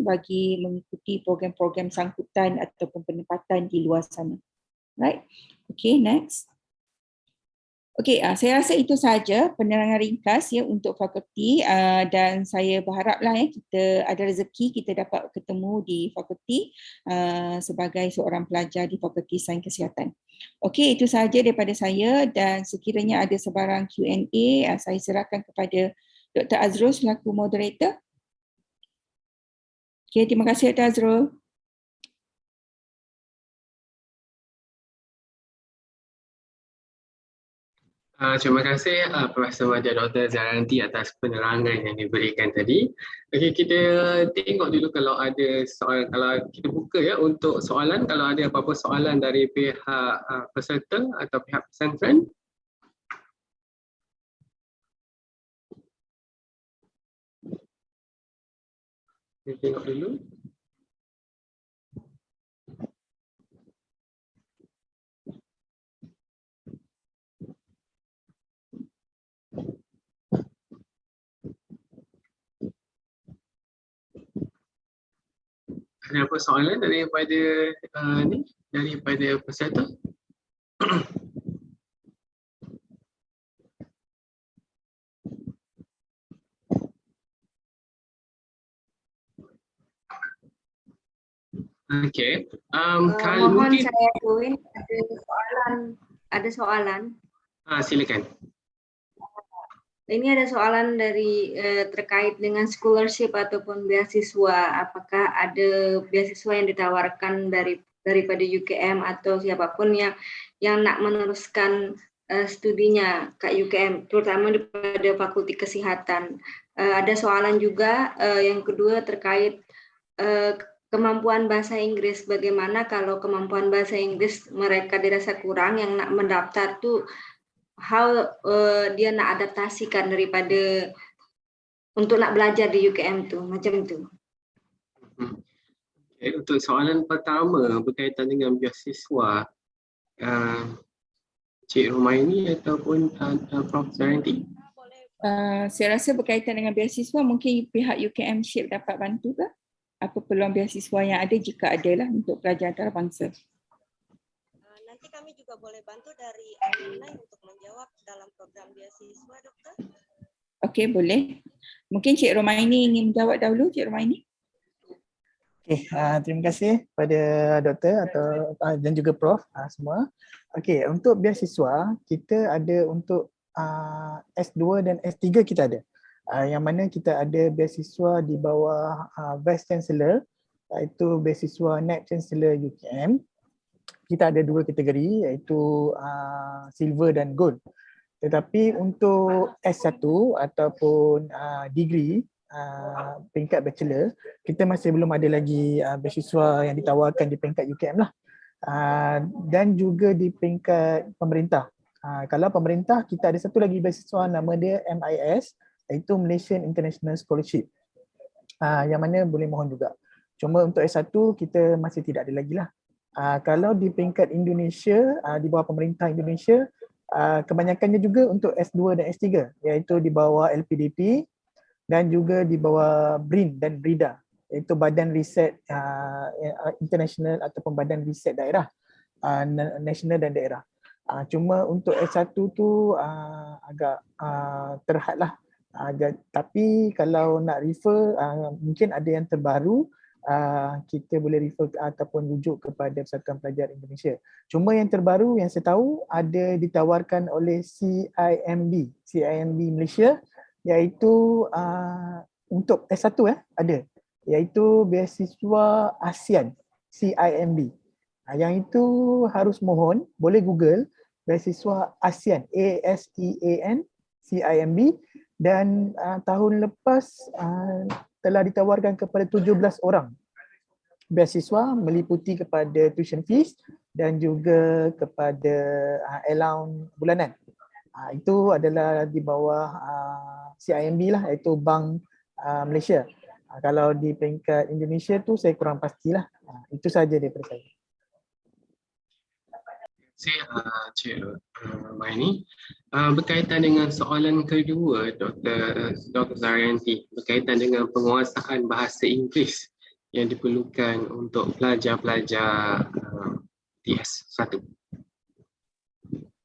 bagi mengikuti program-program sangkutan ataupun penempatan di luar sana. Right? Okay, next. Okey, saya rasa itu sahaja penerangan ringkas ya untuk fakulti, dan saya berharaplah ya kita ada rezeki kita dapat ketemu di fakulti sebagai seorang pelajar di Fakulti Sains Kesihatan. Okey, itu sahaja daripada saya, dan sekiranya ada sebarang Q&A saya serahkan kepada Dr. Azrul selaku moderator. Okey, terima kasih Dr. Azrul. Terima kasih Profesor Madya Dr. Zahranti atas penerangan yang diberikan tadi. Okey, kita tengok dulu kalau ada soalan, kalau kita buka ya untuk soalan, kalau ada apa-apa soalan dari pihak peserta atau pihak pesantren. Kita tengok dulu. Ada apa soalan daripada daripada peserta? Okey. Kalau Mohon mungkin saya join, ada soalan. silakan. Ini ada soalan dari terkait dengan scholarship ataupun beasiswa. Apakah ada beasiswa yang ditawarkan daripada UKM atau siapapun yang nak meneruskan studinya ke UKM, terutama daripada Fakulti Kesihatan. Ada soalan juga yang kedua terkait kemampuan bahasa Inggris. Bagaimana kalau kemampuan bahasa Inggris mereka dirasa kurang, yang nak mendaftar tuh how dia nak adaptasikan daripada untuk nak belajar di UKM tu, macam tu. Okay, untuk soalan pertama berkaitan dengan beasiswa, Cik Rumaini ataupun Prof. Zarianti? Saya rasa berkaitan dengan beasiswa, mungkin pihak UKM SHAPE dapat bantu ke? Apa peluang beasiswa yang ada jika ada lah untuk pelajar antarabangsa? Nanti kami juga boleh bantu dari alumni untuk menjawab dalam program beasiswa, Doktor. Okey, boleh. Mungkin Cik Romaini ingin menjawab dahulu, Cik Romaini. Okey, terima kasih kepada doktor atau dan juga Prof semua. Okey, untuk beasiswa kita ada untuk S2 dan S3 kita ada. Yang mana kita ada beasiswa di bawah Vice Chancellor, iaitu beasiswa Naib Chancellor UKM. Kita ada dua kategori, iaitu silver dan gold. Tetapi untuk S1 ataupun degree peringkat bachelor, kita masih belum ada lagi beasiswa yang ditawarkan di peringkat UKM lah. Dan juga di peringkat pemerintah. Kalau pemerintah, kita ada satu lagi beasiswa nama dia MIS, iaitu Malaysian International Scholarship. Yang mana boleh mohon juga. Cuma untuk S1 kita masih tidak ada lagi lah. Kalau di peringkat Indonesia, di bawah pemerintah Indonesia, kebanyakannya juga untuk S2 dan S3, iaitu di bawah LPDP dan juga di bawah BRIN dan BRIDA, iaitu Badan Riset International ataupun Badan Riset Daerah, nasional dan daerah. Cuma untuk S1 tu agak terhad lah. Tapi kalau nak refer, mungkin ada yang terbaru, kita boleh refer ataupun rujuk kepada Persatuan Pelajar Indonesia. Cuma yang terbaru yang saya tahu ada ditawarkan oleh CIMB Malaysia, iaitu untuk S1 ada, iaitu beasiswa ASEAN CIMB. Yang itu harus mohon, boleh Google beasiswa ASEAN, ASEAN CIMB, dan tahun lepas telah ditawarkan kepada 17 orang beasiswa meliputi kepada tuition fees dan juga kepada allowance bulanan. Itu adalah di bawah CIMB lah, iaitu Bank Malaysia. Kalau di peringkat Indonesia tu saya kurang pastilah. Itu saja daripada saya. Cik Maini, berkaitan dengan soalan kedua Dr. Zarianti berkaitan dengan penguasaan bahasa Inggeris yang diperlukan untuk pelajar-pelajar TS1.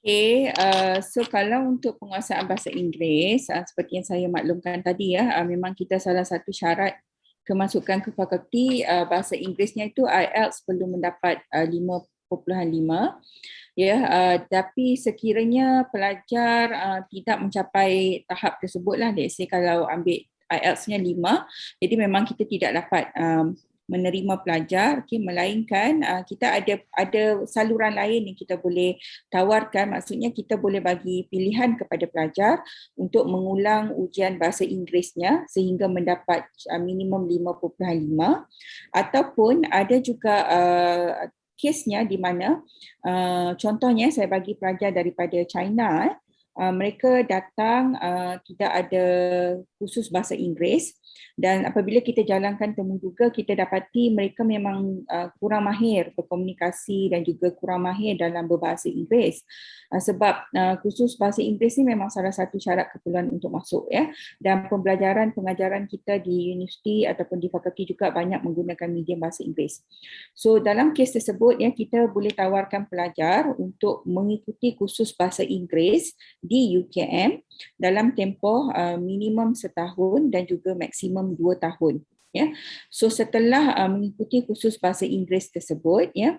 Okay, so kalau untuk penguasaan bahasa Inggeris, seperti yang saya maklumkan tadi memang kita salah satu syarat kemasukan ke fakulti bahasa Inggerisnya itu IELTS perlu mendapat 5.5. Tapi sekiranya pelajar tidak mencapai tahap tersebutlah, let's say kalau ambil IELTS-nya 5, jadi memang kita tidak dapat menerima pelajar, melainkan kita ada saluran lain yang kita boleh tawarkan. Maksudnya kita boleh bagi pilihan kepada pelajar untuk mengulang ujian bahasa Inggerisnya sehingga mendapat minimum 5.5, ataupun ada juga kesnya di mana contohnya saya bagi pelajar daripada China, mereka datang tidak ada khusus bahasa Inggeris, dan apabila kita jalankan temuduga, kita dapati mereka memang kurang mahir berkomunikasi dan juga kurang mahir dalam berbahasa Inggeris. Sebab khusus bahasa Inggeris ni memang salah satu syarat keperluan untuk masuk dan pengajaran kita di universiti ataupun di fakulti juga banyak menggunakan medium bahasa Inggeris. So dalam kes tersebut kita boleh tawarkan pelajar untuk mengikuti kursus bahasa Inggeris di UKM dalam tempoh minimum setahun dan juga maksimum 2 tahun. Ya, so setelah mengikuti kursus bahasa Inggeris tersebut, ya,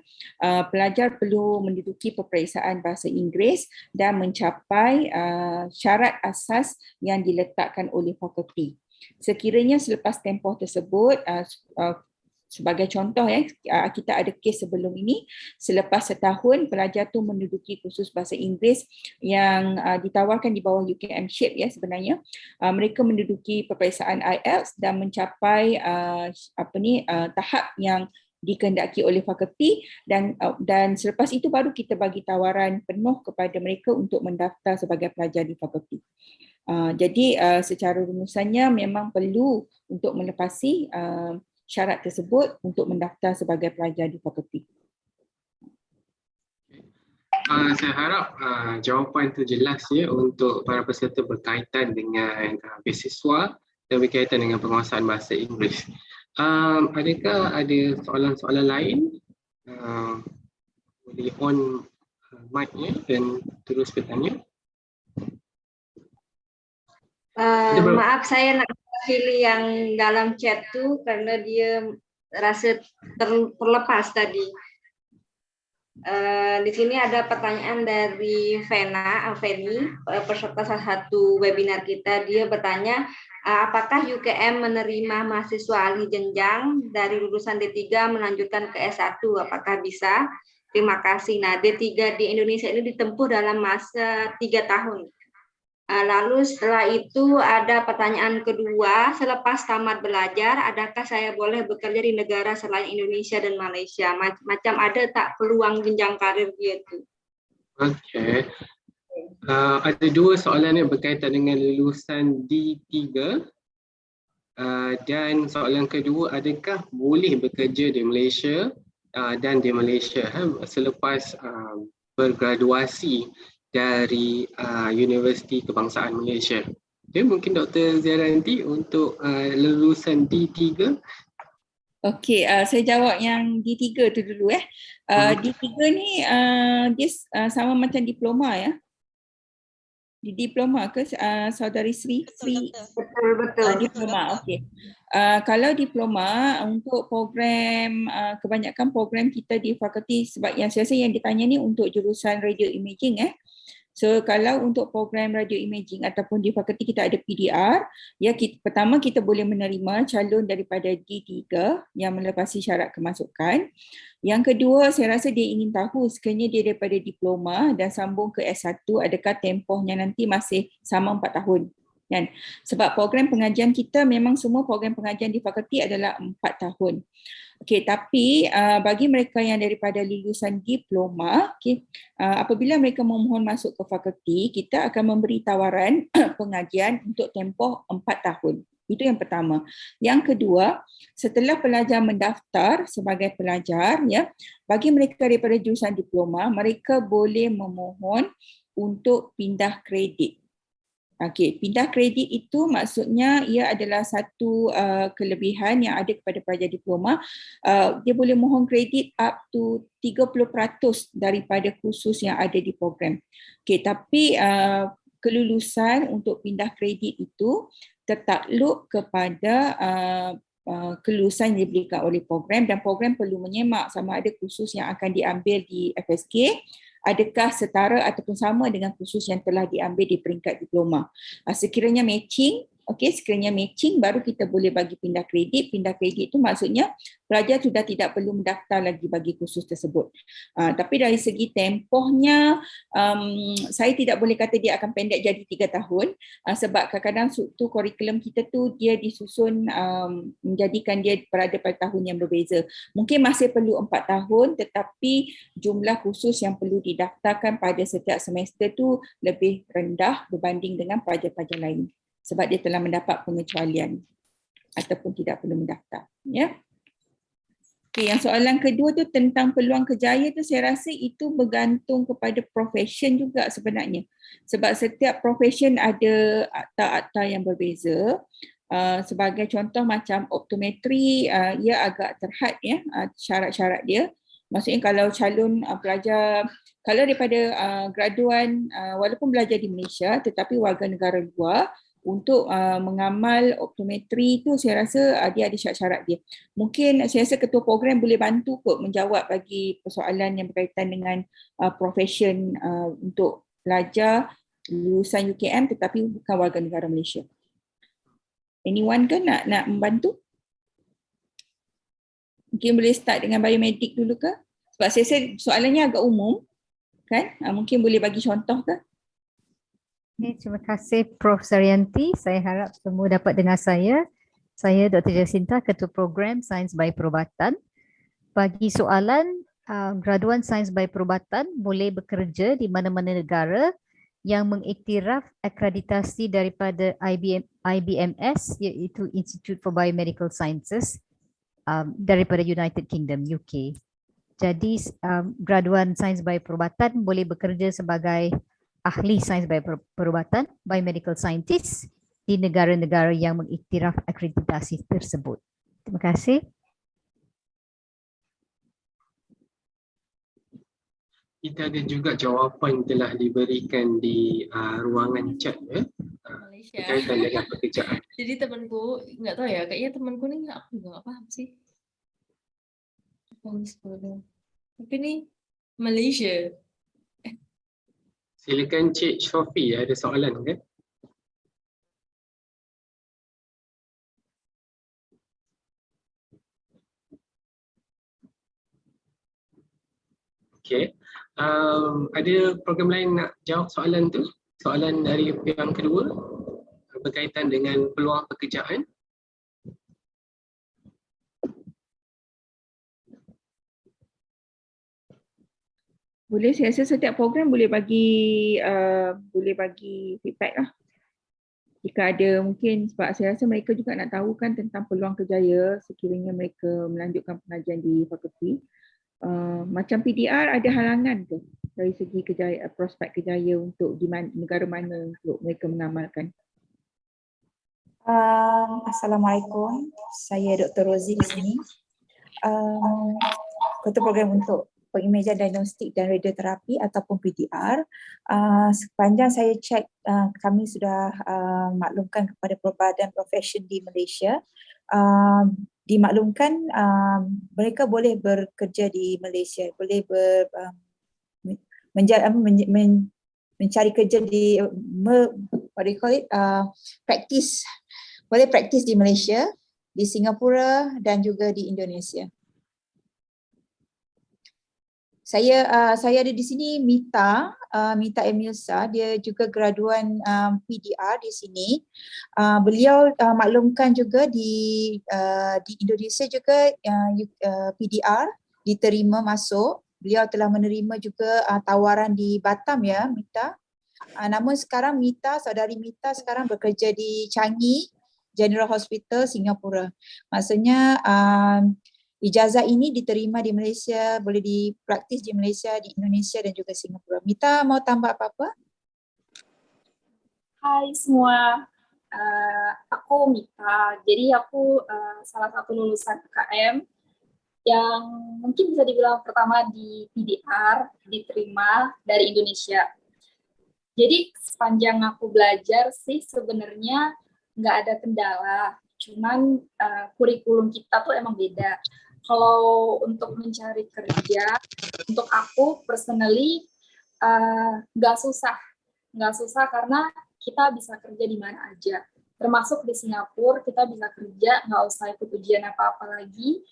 pelajar perlu menduduki peperiksaan bahasa Inggeris dan mencapai syarat asas yang diletakkan oleh fakulti. Sekiranya selepas tempoh tersebut, sebagai contoh ya, kita ada kes sebelum ini, selepas setahun pelajar tu menduduki kursus bahasa Inggeris yang ditawarkan di bawah UKM SHAPE ya sebenarnya, mereka menduduki peperiksaan IELTS dan mencapai tahap yang dikehendaki oleh fakulti, dan selepas itu baru kita bagi tawaran penuh kepada mereka untuk mendaftar sebagai pelajar di fakulti. Jadi secara rumusannya memang perlu untuk melepasi syarat tersebut untuk mendaftar sebagai pelajar di fakulti. Saya harap jawapan itu jelas ya untuk para peserta berkaitan dengan beasiswa dan berkaitan dengan penguasaan bahasa Inggeris. Adakah ada soalan-soalan lain? Boleh on mic-nya dan terus bertanya. Maaf, saya nak pilih yang dalam chat tu karena dia rasa terlepas tadi. Di sini ada pertanyaan dari Feni, peserta salah satu webinar kita. Dia bertanya, apakah UKM menerima mahasiswa ahli jenjang dari lulusan D3 melanjutkan ke S1? Apakah bisa? Terima kasih. Nah, D3 di Indonesia ini ditempuh dalam masa 3 tahun. Lalu setelah itu ada pertanyaan kedua, selepas tamat belajar, adakah saya boleh bekerja di negara selain Indonesia dan Malaysia? Macam ada tak peluang jenjang karir dia itu? Okey. Ada dua soalan yang berkaitan dengan lulusan D3 dan soalan kedua, adakah boleh bekerja di Malaysia dan di Malaysia selepas bergraduasi dari Universiti Kebangsaan Malaysia. Okay, mungkin Dr. Zarianti untuk lulusan D3. Okey, saya jawab yang D3 tu dulu . D3 ni dia sama macam diploma ya. Di diploma ke saudari Sri? Betul. Diploma, okey. Kalau diploma untuk program, kebanyakan program kita di fakulti, sebab yang saya rasa yang ditanya ni untuk jurusan radio imaging . So kalau untuk program radio imaging ataupun di fakulti kita ada PDR, ya pertama kita boleh menerima calon daripada D3 yang melepasi syarat kemasukan. Yang kedua, saya rasa dia ingin tahu sekiranya dia daripada diploma dan sambung ke S1, adakah tempohnya nanti masih sama 4 tahun. Kan? Sebab program pengajian kita memang semua program pengajian di fakulti adalah 4 tahun. Okey, tapi bagi mereka yang daripada lulusan diploma, apabila mereka memohon masuk ke fakulti, kita akan memberi tawaran pengajian untuk tempoh 4 tahun. Itu yang pertama. Yang kedua, setelah pelajar mendaftar sebagai pelajar, ya, bagi mereka daripada jurusan diploma, mereka boleh memohon untuk pindah kredit. Okey, pindah kredit itu maksudnya ia adalah satu kelebihan yang ada kepada pelajar diploma. Dia boleh mohon kredit up to 30% daripada kursus yang ada di program. Okey, tapi kelulusan untuk pindah kredit itu tertakluk kepada kelulusan yang diberikan oleh program, dan program perlu menyemak sama ada kursus yang akan diambil di FSK adakah setara ataupun sama dengan kursus yang telah diambil di peringkat diploma. Sekiranya matching, sekiranya matching baru kita boleh bagi pindah kredit. Pindah kredit itu maksudnya pelajar sudah tidak perlu mendaftar lagi bagi kursus tersebut. Tapi dari segi tempohnya, saya tidak boleh kata dia akan pendek jadi 3 tahun, sebab kadang-kadang struktur kurikulum kita tu dia disusun menjadikan dia berada pada tahun yang berbeza. Mungkin masih perlu 4 tahun, tetapi jumlah kursus yang perlu didaftarkan pada setiap semester tu lebih rendah berbanding dengan pelajar-pelajar lain, sebab dia telah mendapat pengecualian ataupun tidak perlu mendaftar. Ya. Okay, yang soalan kedua tu tentang peluang kerjaya tu, saya rasa itu bergantung kepada profession juga sebenarnya. Sebab setiap profession ada akta-akta yang berbeza. Sebagai contoh macam optometri, ia agak terhad ya syarat-syarat dia. Maksudnya kalau calon pelajar, kalau daripada graduan walaupun belajar di Malaysia tetapi warga negara luar, untuk mengamal optometri tu saya rasa dia ada syarat-syarat dia. Mungkin saya rasa ketua program boleh bantu kot menjawab bagi persoalan yang berkaitan dengan profession untuk pelajar lulusan UKM tetapi bukan warga negara Malaysia. Anyone ke nak membantu? Mungkin boleh start dengan biomedik dulu ke? Sebab saya rasa soalannya agak umum kan? Mungkin boleh bagi contoh ke? Okay, terima kasih Prof. Zaryanti. Saya harap semua dapat dengar saya. Saya Dr. Jacinta, Ketua Program Sains Bayi Perubatan. Bagi soalan, graduan Sains Bayi Perubatan boleh bekerja di mana-mana negara yang mengiktiraf akreditasi daripada IBMS, iaitu Institute for Biomedical Sciences daripada United Kingdom, UK. Jadi graduan Sains Bayi Perubatan boleh bekerja sebagai ahli sains bayi perubatan, biomedical scientist di negara-negara yang mengiktiraf akreditasi tersebut. Terima kasih. Kita ada juga jawapan telah diberikan di ruangan chat Malaysia. berkaitan dengan pekerjaan. Jadi temanku, nggak tahu ya, kayaknya temanku ni aku juga nggak paham sih. Tapi ni Malaysia. Silakan Cik Shofi, ada soalan kan? Okey. Ada program lain nak jawab soalan tu? Soalan dari yang kedua berkaitan dengan peluang pekerjaan. Boleh, saya rasa setiap program boleh bagi feedback lah. Jika ada mungkin, sebab saya rasa mereka juga nak tahu kan tentang peluang kerjaya sekiranya mereka melanjutkan pengajian di fakulti. Macam PDR ada halangan ke dari segi kerjaya, prospek kerjaya untuk di negara mana untuk mereka mengamalkan? Assalamualaikum, saya Dr. Rozi di sini. Ketua program untuk pengimejan diagnostik dan radioterapi ataupun PDR. Sepanjang saya cek, kami sudah maklumkan kepada Badan Profession di Malaysia, dimaklumkan mereka boleh bekerja di Malaysia, boleh mencari kerja di praktis, boleh praktis di Malaysia, di Singapura dan juga di Indonesia. Saya ada di sini Mita Emilsa, dia juga graduan PDR di sini. Beliau maklumkan juga di Indonesia juga PDR diterima masuk. Beliau telah menerima juga tawaran di Batam ya Mita. Namun sekarang saudari Mita sekarang bekerja di Changi General Hospital Singapura. Maksudnya ijazah ini diterima di Malaysia, boleh dipraktis di Malaysia, di Indonesia dan juga Singapura. Mita mau tambah apa-apa? Hai semua, aku Mita. Jadi aku salah satu lulusan UKM yang mungkin bisa dibilang pertama di PDR, diterima dari Indonesia. Jadi sepanjang aku belajar sih sebenarnya nggak ada kendala, cuman kurikulum kita tuh emang beda. Kalau untuk mencari kerja, untuk aku personally nggak susah karena kita bisa kerja di mana aja. Termasuk di Singapura kita bisa kerja, nggak usah ikut ujian apa-apa lagi.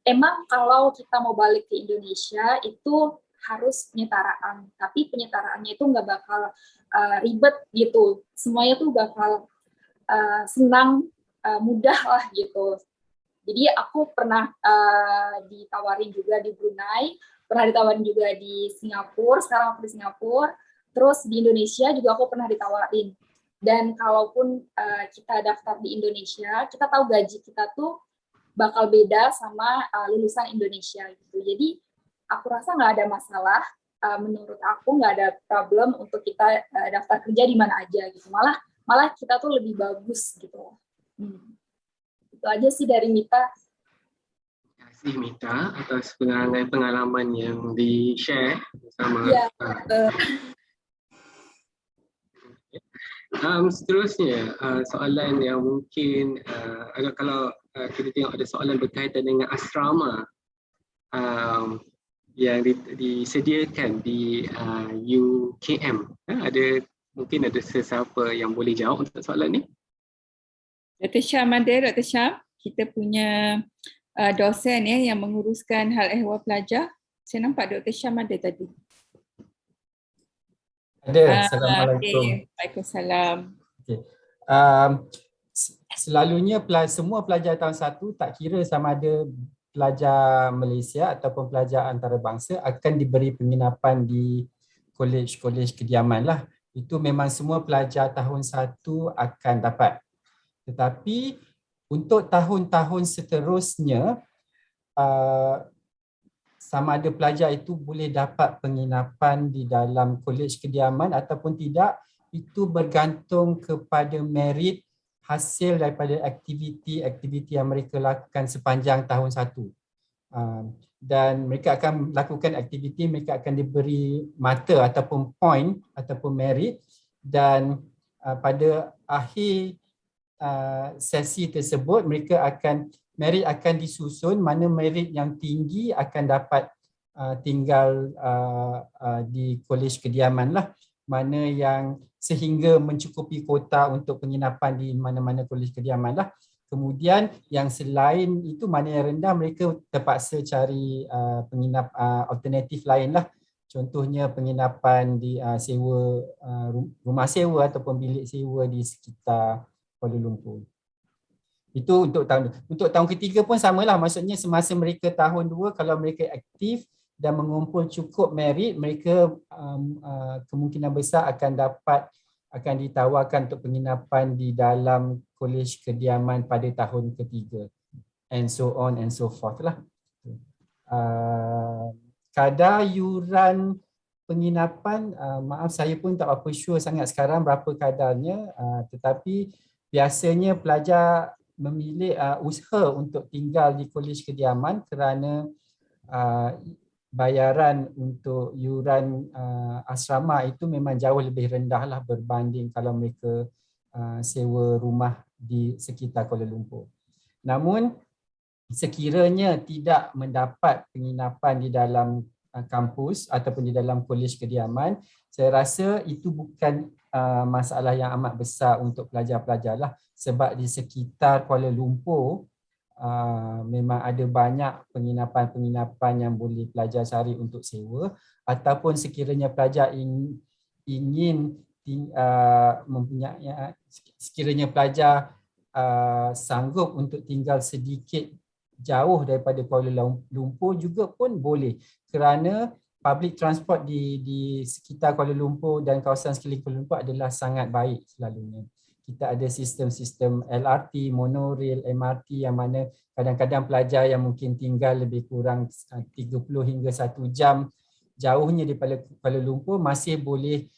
Emang kalau kita mau balik ke Indonesia itu harus penyetaraan, tapi penyetaraannya itu nggak bakal ribet gitu. Semuanya tuh bakal senang, mudah lah gitu. Jadi aku pernah ditawarin juga di Brunei, pernah ditawarin juga di Singapura, sekarang aku di Singapura, terus di Indonesia juga aku pernah ditawarin. Dan kalaupun kita daftar di Indonesia, kita tahu gaji kita tuh bakal beda sama lulusan Indonesia gitu. Jadi aku rasa nggak ada masalah, menurut aku nggak ada problem untuk kita daftar kerja di mana aja gitu. Malah kita tuh lebih bagus gitu. Itu aja sih dari Mita. Terima kasih Mita atas penerangan pengalaman yang di-share bersama. Ya, Seterusnya, soalan yang mungkin kalau kita tengok ada soalan berkaitan dengan asrama yang disediakan di UKM. Mungkin ada sesiapa yang boleh jawab untuk soalan ni? Dr. Syam ada, Dr. Syam. Kita punya dosen ya yang menguruskan hal ehwal pelajar. Saya nampak Dr. Syam ada tadi. Ada. Assalamualaikum. Waalaikumsalam. Okay. Selalunya semua pelajar tahun 1, tak kira sama ada pelajar Malaysia ataupun pelajar antarabangsa, akan diberi penginapan di kolej-kolej kediaman lah. Itu memang semua pelajar tahun 1 akan dapat. Tetapi untuk tahun-tahun seterusnya, sama ada pelajar itu boleh dapat penginapan di dalam kolej kediaman ataupun tidak, itu bergantung kepada merit hasil daripada aktiviti-aktiviti yang mereka lakukan sepanjang tahun 1. Dan mereka akan lakukan aktiviti, mereka akan diberi mata ataupun point ataupun merit, dan pada akhir sesi tersebut merit akan disusun, mana merit yang tinggi akan dapat tinggal di kolej kediaman lah, mana yang sehingga mencukupi kota untuk penginapan di mana-mana kolej kediaman lah. Kemudian yang selain itu, mana yang rendah, mereka terpaksa cari alternatif lain lah. Contohnya penginapan di rumah sewa ataupun bilik sewa di sekitar Kuala Lumpur. Itu untuk tahun ketiga pun samalah, maksudnya semasa mereka tahun 2, kalau mereka aktif dan mengumpul cukup merit, mereka kemungkinan besar akan ditawarkan untuk penginapan di dalam kolej kediaman pada tahun ketiga, and so on and so forth lah. Kadar yuran penginapan, maaf saya pun tak apa sure sangat sekarang berapa kadarnya, tetapi biasanya pelajar memilih usaha untuk tinggal di kolej kediaman kerana bayaran untuk yuran asrama itu memang jauh lebih rendah lah berbanding kalau mereka sewa rumah di sekitar Kuala Lumpur. Namun sekiranya tidak mendapat penginapan di dalam kampus ataupun di dalam kolej kediaman, saya rasa itu bukan masalah yang amat besar untuk pelajar-pelajar lah, sebab di sekitar Kuala Lumpur memang ada banyak penginapan-penginapan yang boleh pelajar cari untuk sewa, ataupun sekiranya pelajar ingin mempunyai, sekiranya pelajar sanggup untuk tinggal sedikit jauh daripada Kuala Lumpur juga pun boleh, kerana public transport di sekitar Kuala Lumpur dan kawasan sekeliling Kuala Lumpur adalah sangat baik selalunya. Kita ada sistem-sistem LRT, monorail, MRT yang mana kadang-kadang pelajar yang mungkin tinggal lebih kurang 30 hingga 1 jam jauhnya daripada Kuala Lumpur masih boleh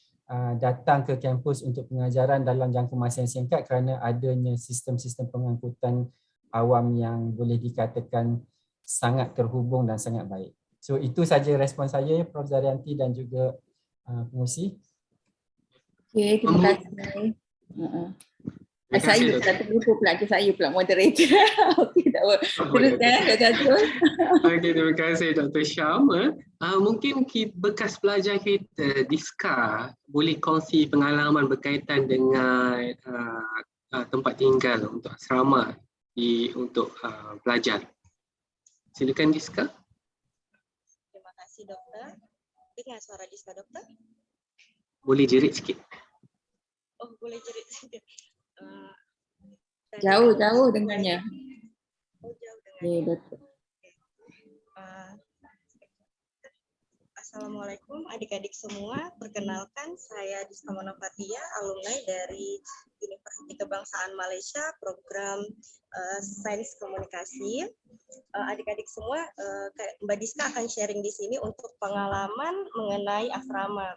datang ke kampus untuk pengajaran dalam jangka masa yang singkat kerana adanya sistem-sistem pengangkutan awam yang boleh dikatakan sangat terhubung dan sangat baik. So itu saja respon saya, Prof. Zaryanti dan juga pengurusi. Okey, terima kasih. Saya terlupa pula, saya pula moderator. Okey, tak apa. Teruskan Dr. Azrul. Okey, terima kasih Dr. Syam. Mungkin bekas pelajar kita, Diska, boleh kongsi pengalaman berkaitan dengan tempat tinggal untuk asrama untuk pelajar. Silakan Diska. Terima kasih doktor. Dengar suara Diska doktor? Boleh jerit sikit. Oh, boleh jerit sikit. Jauh dengannya. Oh, jauh dengannya. Assalamualaikum adik-adik semua. Perkenalkan, saya Diska Monofatia, alumni dari Universiti Kebangsaan Malaysia, program Sains Komunikasi. Adik-adik semua, Mbak Diska akan sharing di sini untuk pengalaman mengenai asrama.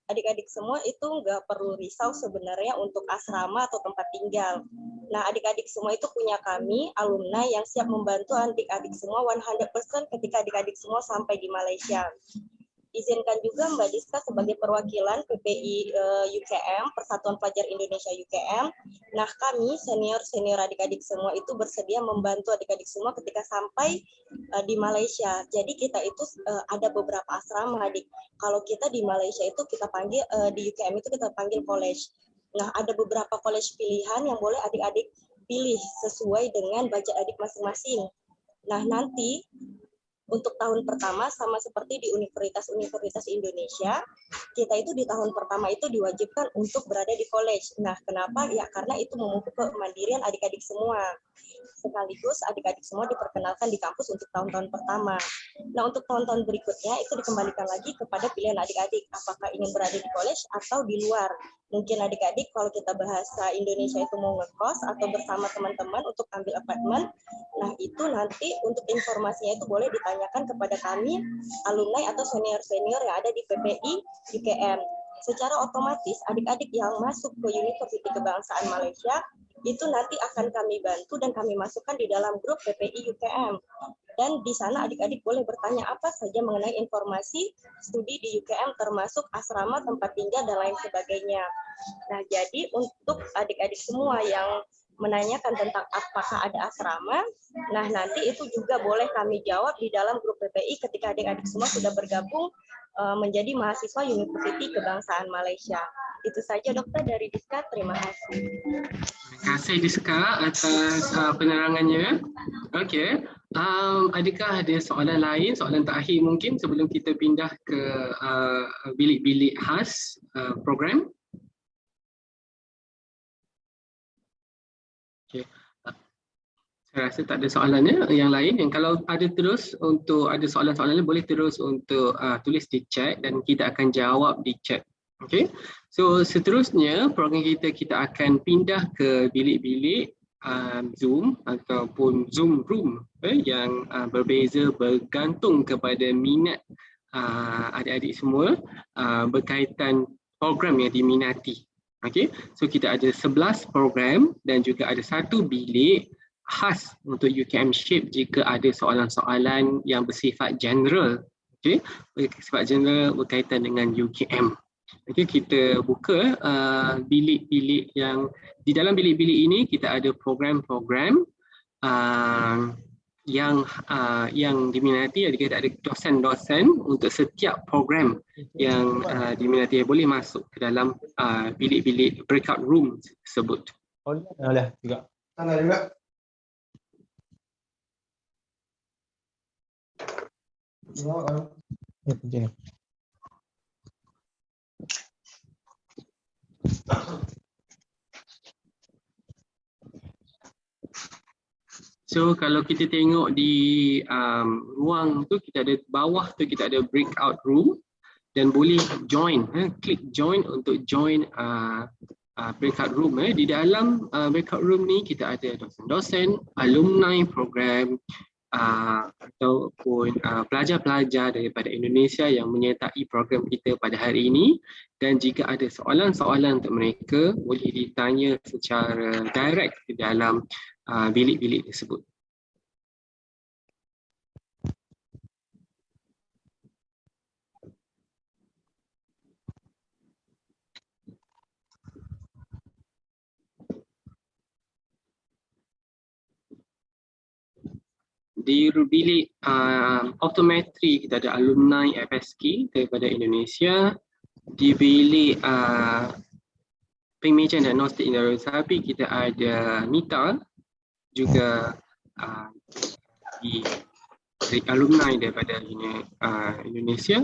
Adik-adik semua itu nggak perlu risau sebenarnya untuk asrama atau tempat tinggal. Nah, adik-adik semua itu punya kami, alumni yang siap membantu adik-adik semua 100% ketika adik-adik semua sampai di Malaysia. izinkan juga Mbak Diska sebagai perwakilan PPI UKM, Persatuan Pelajar Indonesia UKM. Nah, kami senior-senior adik-adik semua itu bersedia membantu adik-adik semua ketika sampai di Malaysia. Jadi kita itu ada beberapa asrama adik. Kalau kita di Malaysia itu kita panggil, di UKM itu kita panggil college. Nah, ada beberapa college pilihan yang boleh adik-adik pilih sesuai dengan budget adik masing-masing. Nah, nanti untuk tahun pertama sama seperti di universitas-universitas Indonesia, kita itu di tahun pertama itu diwajibkan untuk berada di college. Nah, kenapa? Ya karena itu memupuk kemandirian adik-adik semua. Sekaligus adik-adik semua diperkenalkan di kampus untuk tahun-tahun pertama. Nah, untuk tahun-tahun berikutnya itu dikembalikan lagi kepada pilihan adik-adik, apakah ingin berada di college atau di luar. Mungkin adik-adik kalau kita bahasa Indonesia itu mau ngekos atau bersama teman-teman untuk ambil apartemen. Nah, itu nanti untuk informasinya itu boleh ditanyakan kepada kami, alumni atau senior-senior yang ada di PPI UKM. Secara otomatis adik-adik yang masuk ke Universiti Kebangsaan Malaysia itu nanti akan kami bantu dan kami masukkan di dalam grup PPI UKM. Dan di sana adik-adik boleh bertanya apa saja mengenai informasi studi di UKM termasuk asrama, tempat tinggal, dan lain sebagainya. Nah, jadi untuk adik-adik semua yang menanyakan tentang apakah ada asrama, nah nanti itu juga boleh kami jawab di dalam grup PPI ketika adik-adik semua sudah bergabung menjadi mahasiswa Universiti Kebangsaan Malaysia. Itu saja dokter dari Diska, terima kasih. Terima kasih Diska atas penerangannya. Okey, adakah ada soalan lain, soalan terakhir mungkin sebelum kita pindah ke bilik-bilik khas program? Okey. Saya rasa tak ada soalannya. Yang lain, yang kalau ada terus untuk ada soalan-soalan lain boleh terus untuk tulis di chat dan kita akan jawab di chat. Okey. So seterusnya program kita akan pindah ke bilik-bilik Zoom ataupun Zoom room yang berbeza bergantung kepada minat adik-adik semua berkaitan program yang diminati. Okey. So kita ada 11 program dan juga ada satu bilik khas untuk UKM Shape jika ada soalan-soalan yang bersifat general. Okey, bersifat general berkaitan dengan UKM. Okey, kita buka bilik-bilik yang di dalam bilik-bilik ini kita ada program-program yang diminati. Ada dosen-dosen untuk setiap program yang diminati boleh masuk ke dalam bilik-bilik breakout room tersebut. Boleh juga. Sana juga. So kalau kita tengok di ruang tu, kita ada bawah tu kita ada breakout room dan boleh join, klik join untuk join breakout room. Di dalam breakout room ni kita ada dosen-dosen, alumni program ataupun pelajar-pelajar daripada Indonesia yang menyertai program kita pada hari ini, dan jika ada soalan-soalan untuk mereka boleh ditanya secara direct di dalam bilik-bilik tersebut. Di bilik optometri kita ada alumni FSK daripada Indonesia. Di bilik pengemejan diagnostik neuroterapi kita ada Mita, juga di alumni daripada Indonesia.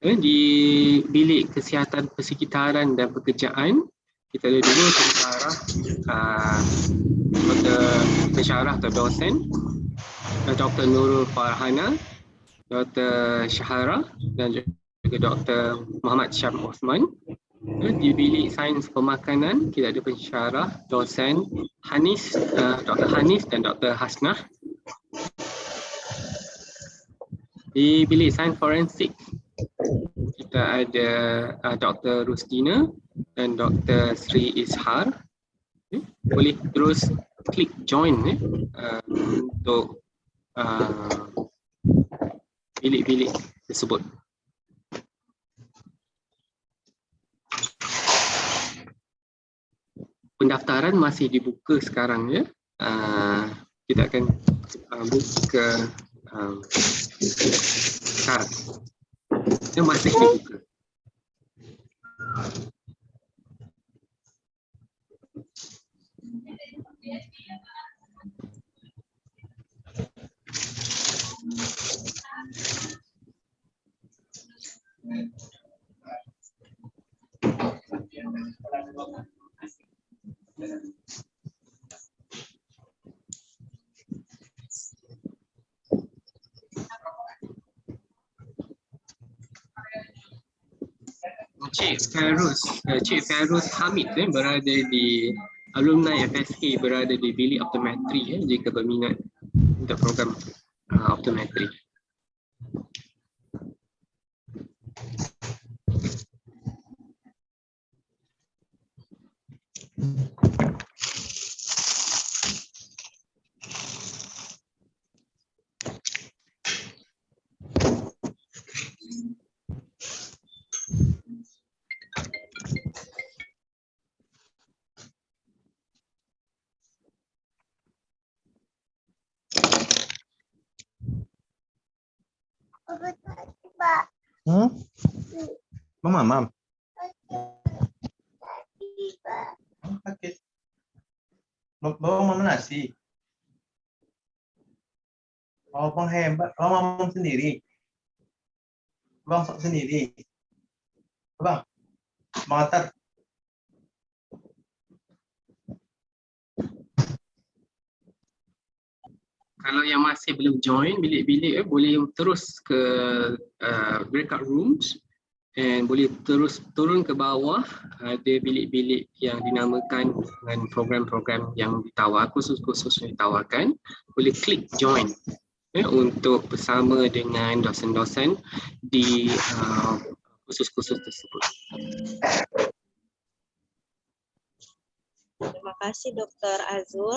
Di bilik kesihatan persekitaran dan pekerjaan kita ada dua pensyarah atau dosen, Dr. Nurul Farhana, Dr. Syahara dan juga Dr. Muhammad Syam Osman. Di bilik sains pemakanan kita ada pensyarah dosen Hanis, Dr. Hanis dan Dr. Hasnah. Di bilik sains forensik kita ada Dr. Rusdina dan Dr. Sri Ishar. Boleh terus klik join untuk bilik-bilik tersebut. Pendaftaran masih dibuka sekarang ya. Kita akan buka sekarang. Dia masih dibuka. Cik Fairuz Hamid berada di alumni FSK, berada di bilik optometri jika berminat untuk program optometri. Mam. Sakit. Bawa mama nasi. Bawa bang hebat. Bawa mama sendiri. Bang sok sendiri. Bang. Bang antar. Kalau yang masih belum join bilik-bilik boleh terus ke breakout rooms dan boleh terus turun ke bawah. Ada bilik-bilik yang dinamakan dengan program-program yang ditawar, khusus-khusus yang ditawarkan. Boleh klik join untuk bersama dengan dosen-dosen di khusus-khusus tersebut. Terima kasih Dr. Azul,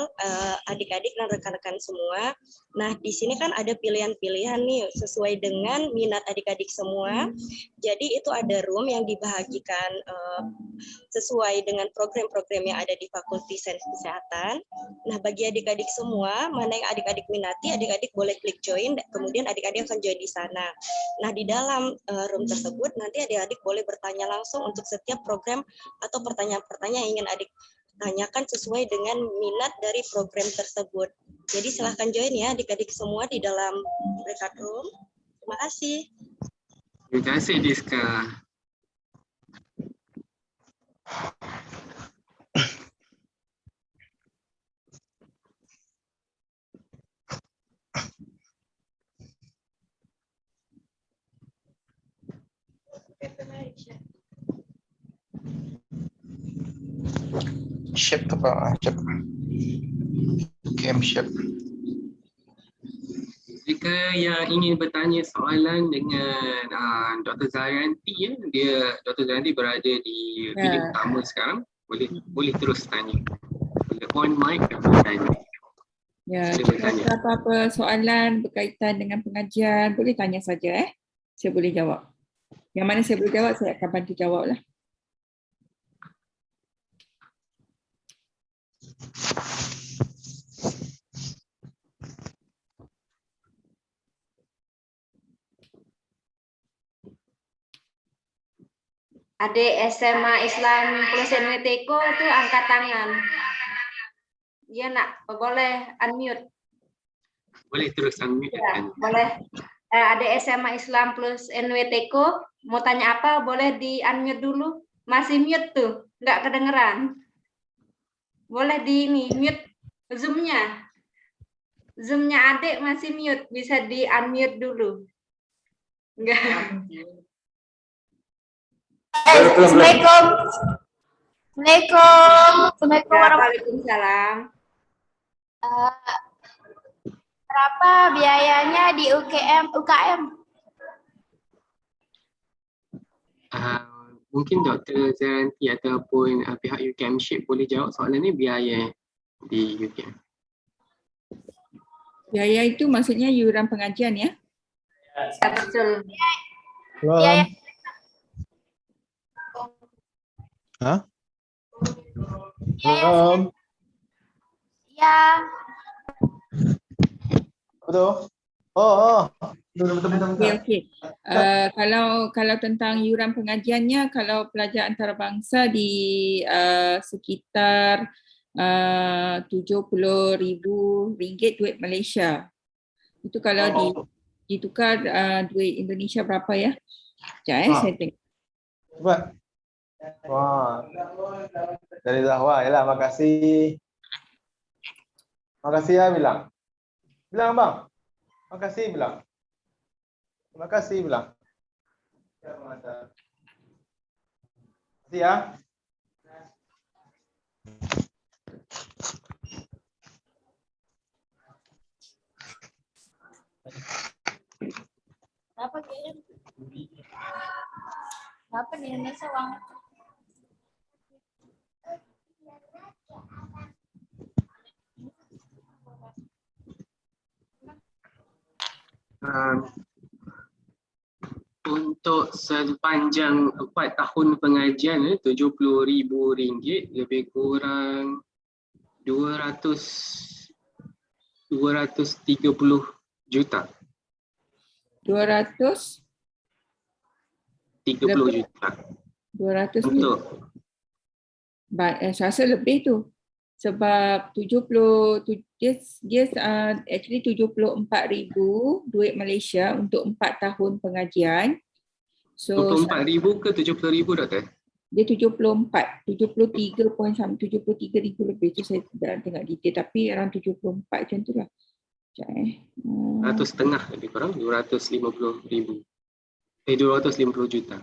adik-adik dan rekan-rekan semua. Nah, di sini kan ada pilihan-pilihan nih sesuai dengan minat adik-adik semua. Jadi itu ada room yang dibahagikan sesuai dengan program-program yang ada di Fakulti Sains Kesehatan. Nah, bagi adik-adik semua, mana yang adik-adik minati, adik-adik boleh klik join, kemudian adik-adik akan join di sana. Nah, di dalam room tersebut nanti adik-adik boleh bertanya langsung untuk setiap program atau pertanyaan-pertanyaan yang ingin adik tanyakan sesuai dengan minat dari program tersebut. Jadi silahkan join ya adik-adik semua di dalam breakout room. Terima kasih. Terima kasih Diska. Shape apa? Game shape. Jika yang ingin bertanya soalan dengan Dr. Zarianti, Dr. Zarianti berada di bilik utama sekarang, boleh terus tanya. Boleh on mic dan bertanya. Ya, jika ada apa-apa soalan berkaitan dengan pengajian, boleh tanya saja saya boleh jawab. Yang mana saya boleh jawab, saya akan bantu jawab lah. Adik SMA Islam plus NWTK tuh angkat tangan. Dia nak, boleh unmute. Boleh terus unmute. Ya, boleh. Adik SMA Islam plus NWTK mau tanya apa boleh di unmute dulu. Masih mute tuh, nggak kedengeran. Boleh di ini mute Zoom-nya. Zoom-nya adik masih mute, bisa di unmute dulu. Enggak. Assalamualaikum. Assalamualaikum. Waalaikumsalam. Berapa biayanya di UKM? Mungkin Dr. Zarianti ataupun pihak UKM Shape boleh jawab soalan ni biaya. di UKM. Biaya itu maksudnya yuran pengajian ya? Ya, betul. Biaya Hah? biaya ya Betul? Oh. Betul. Okey. Kalau tentang yuran pengajiannya, kalau pelajar antarabangsa di sekitar RM70,000 duit Malaysia. Itu kalau ditukar duit Indonesia berapa ya? Sekejap saya tengok. Cepat. Wah. Dari Zahwa, yalah, makasih. Makasih ya bilang. Bilang bang. Makasih bilang. Terima kasih bilang. Terima kasih ya. berapa biaya? Berapa di Indonesia uang? Untuk sepanjang 4 tahun pengajian RM70,000 lebih kurang 230 juta. 200 30 juta. 200 Untuk saya rasa lebih tu. Sebab 70 dia actually 74,000 duit Malaysia untuk 4 tahun pengajian. So 24,000 ke 70,000 doktor? dia 74, 73,ribu lebih tu saya tidak tengok detail tapi around 74 macam tu lah. Sekejap 100 lebih kurang 250,000. 250 juta.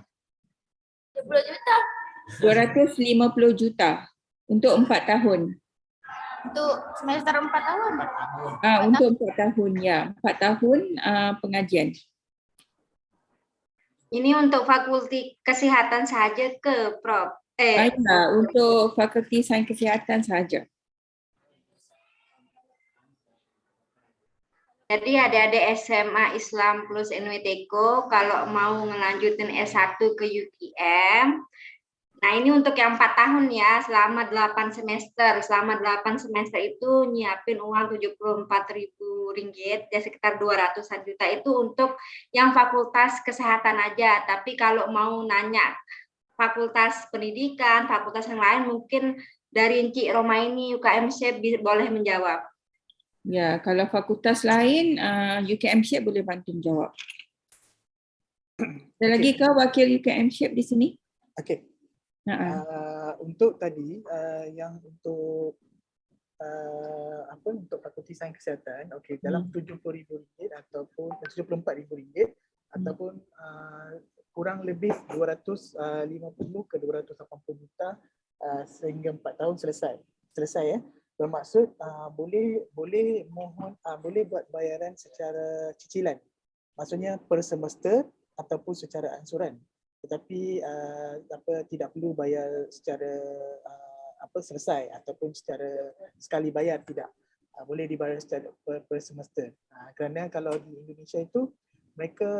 70 juta 250 juta untuk 4 tahun. untuk semester 4 tahun. Untuk 4 tahun ya, 4 tahun pengajian. Ini untuk fakulti kesehatan saja ke Prof? Ya, untuk fakulti sains kesihatan sahaja. Jadi adik-adik SMA Islam plus NWTEKO kalau mau ngelanjutin S1 ke UKM, nah ini untuk yang 4 tahun ya, selama 8 semester. Selama 8 semester itu nyiapin uang RM74,000, ya sekitar 200-an juta itu untuk yang fakultas kesehatan aja. Tapi kalau mau nanya fakultas pendidikan, fakultas yang lain mungkin dari Encik Roma ini UKM Shape boleh menjawab. Ya, kalau fakultas lain UKM Shape boleh bantu menjawab. Ada lagi ke wakil UKM Shape di sini? Okey. Untuk tadi yang untuk untuk fakulti sains kesihatan, okey, dalam RM70,000 ataupun RM74,000 ataupun kurang lebih 250 ke 280 juta sehingga 4 tahun selesai ya. Bermaksud boleh mohon boleh buat bayaran secara cicilan. Maksudnya per semester ataupun secara ansuran. Tetapi tidak perlu bayar secara selesai ataupun secara sekali bayar, tidak. Boleh dibayar secara per semester. Kerana kalau di Indonesia itu mereka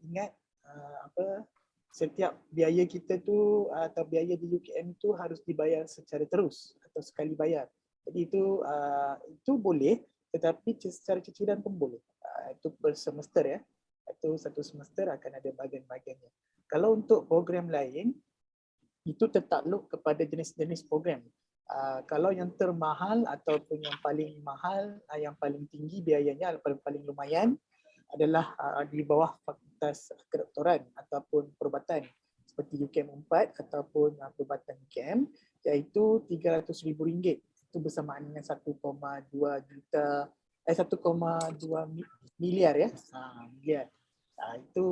ingat setiap biaya kita tu atau biaya di UKM tu harus dibayar secara terus atau sekali bayar. Jadi itu boleh, tetapi secara cicilan pun boleh. Itu per semester ya. Itu satu semester akan ada bahagian-bahagiannya. Kalau untuk program lain, itu tertakluk kepada jenis-jenis program. Kalau yang termahal ataupun yang paling mahal, yang paling tinggi biayanya, paling lumayan adalah di bawah fakultas kedoktoran ataupun perubatan seperti UKM 4 ataupun perubatan UKM, iaitu RM300,000. Itu bersamaan dengan 1,2 miliar ya. Miliar. Itu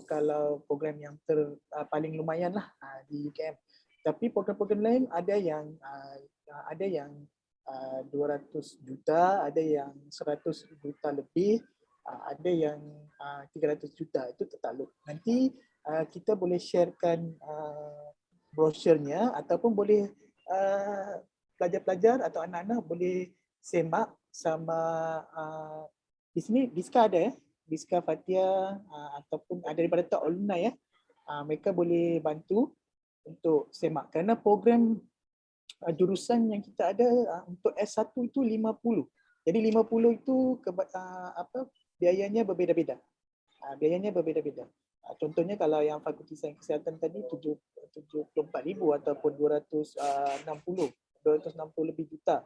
kalau program yang paling lumayan lah di UKM. Tapi program-program lain ada yang 200 juta, ada yang 100 juta lebih, ada yang 300 juta. Itu tertakluk. Nanti kita boleh sharekan brosurnya ataupun boleh pelajar-pelajar atau anak-anak boleh semak sama di sini Diska ada Diska Fatia ataupun ada daripada top alumni mereka boleh bantu untuk semak kerana program jurusan yang kita ada untuk S1 itu 50. Jadi 50 itu biayanya berbeza-beza. Biayanya berbeza-beza. Contohnya kalau yang Fakulti Sains Kesihatan tadi 74,000 ataupun 260 lebih juta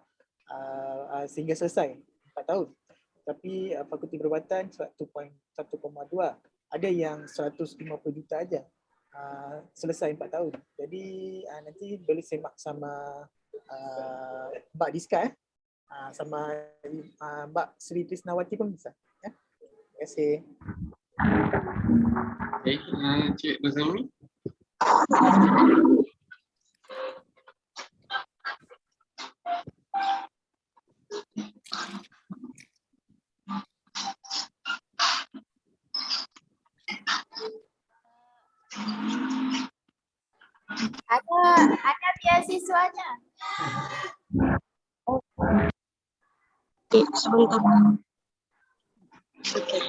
sehingga selesai 4 tahun. Tapi Fakulti Perubatan 1.2. Ada yang 150 juta aja. Selesai 4 tahun. Jadi nanti boleh semak sama Mbak Diska sama Mbak Sri Trisnawati pun bisa. Terima kasih. Baik, Cik Nuzami. Ada beasiswanya. Sebentar. Oke.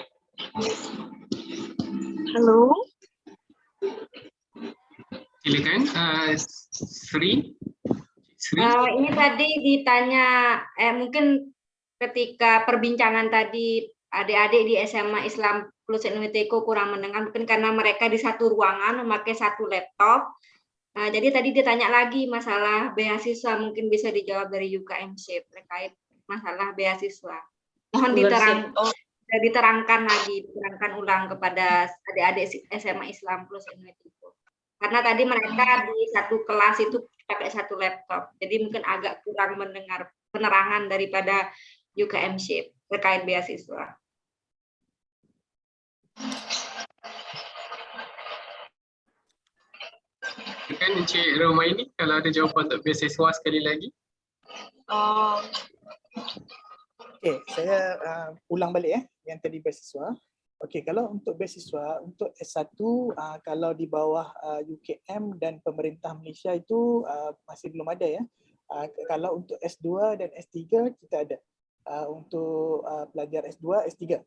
Halo. Silakan, Sri. Ini tadi ditanya, mungkin ketika perbincangan tadi adik-adik di SMA Islam Plus NWTK kurang mendengar, mungkin karena mereka di satu ruangan memakai satu laptop. Jadi tadi ditanya lagi masalah beasiswa, mungkin bisa dijawab dari UKM-SHIP terkait masalah beasiswa. Mohon diterangkan ulang kepada adik-adik SMA Islam Plus NWTK. Karena tadi mereka di satu kelas itu pakai satu laptop, jadi mungkin agak kurang mendengar penerangan daripada UKM-SHIP terkait beasiswa. Kan Encik Romaini kalau ada jawapan untuk beasiswa sekali lagi. Okey, saya ulang balik yang tadi beasiswa. Okey, kalau untuk beasiswa untuk S1 kalau di bawah UKM dan pemerintah Malaysia itu masih belum ada kalau untuk S2 dan S3 kita ada. Untuk pelajar S2, S3.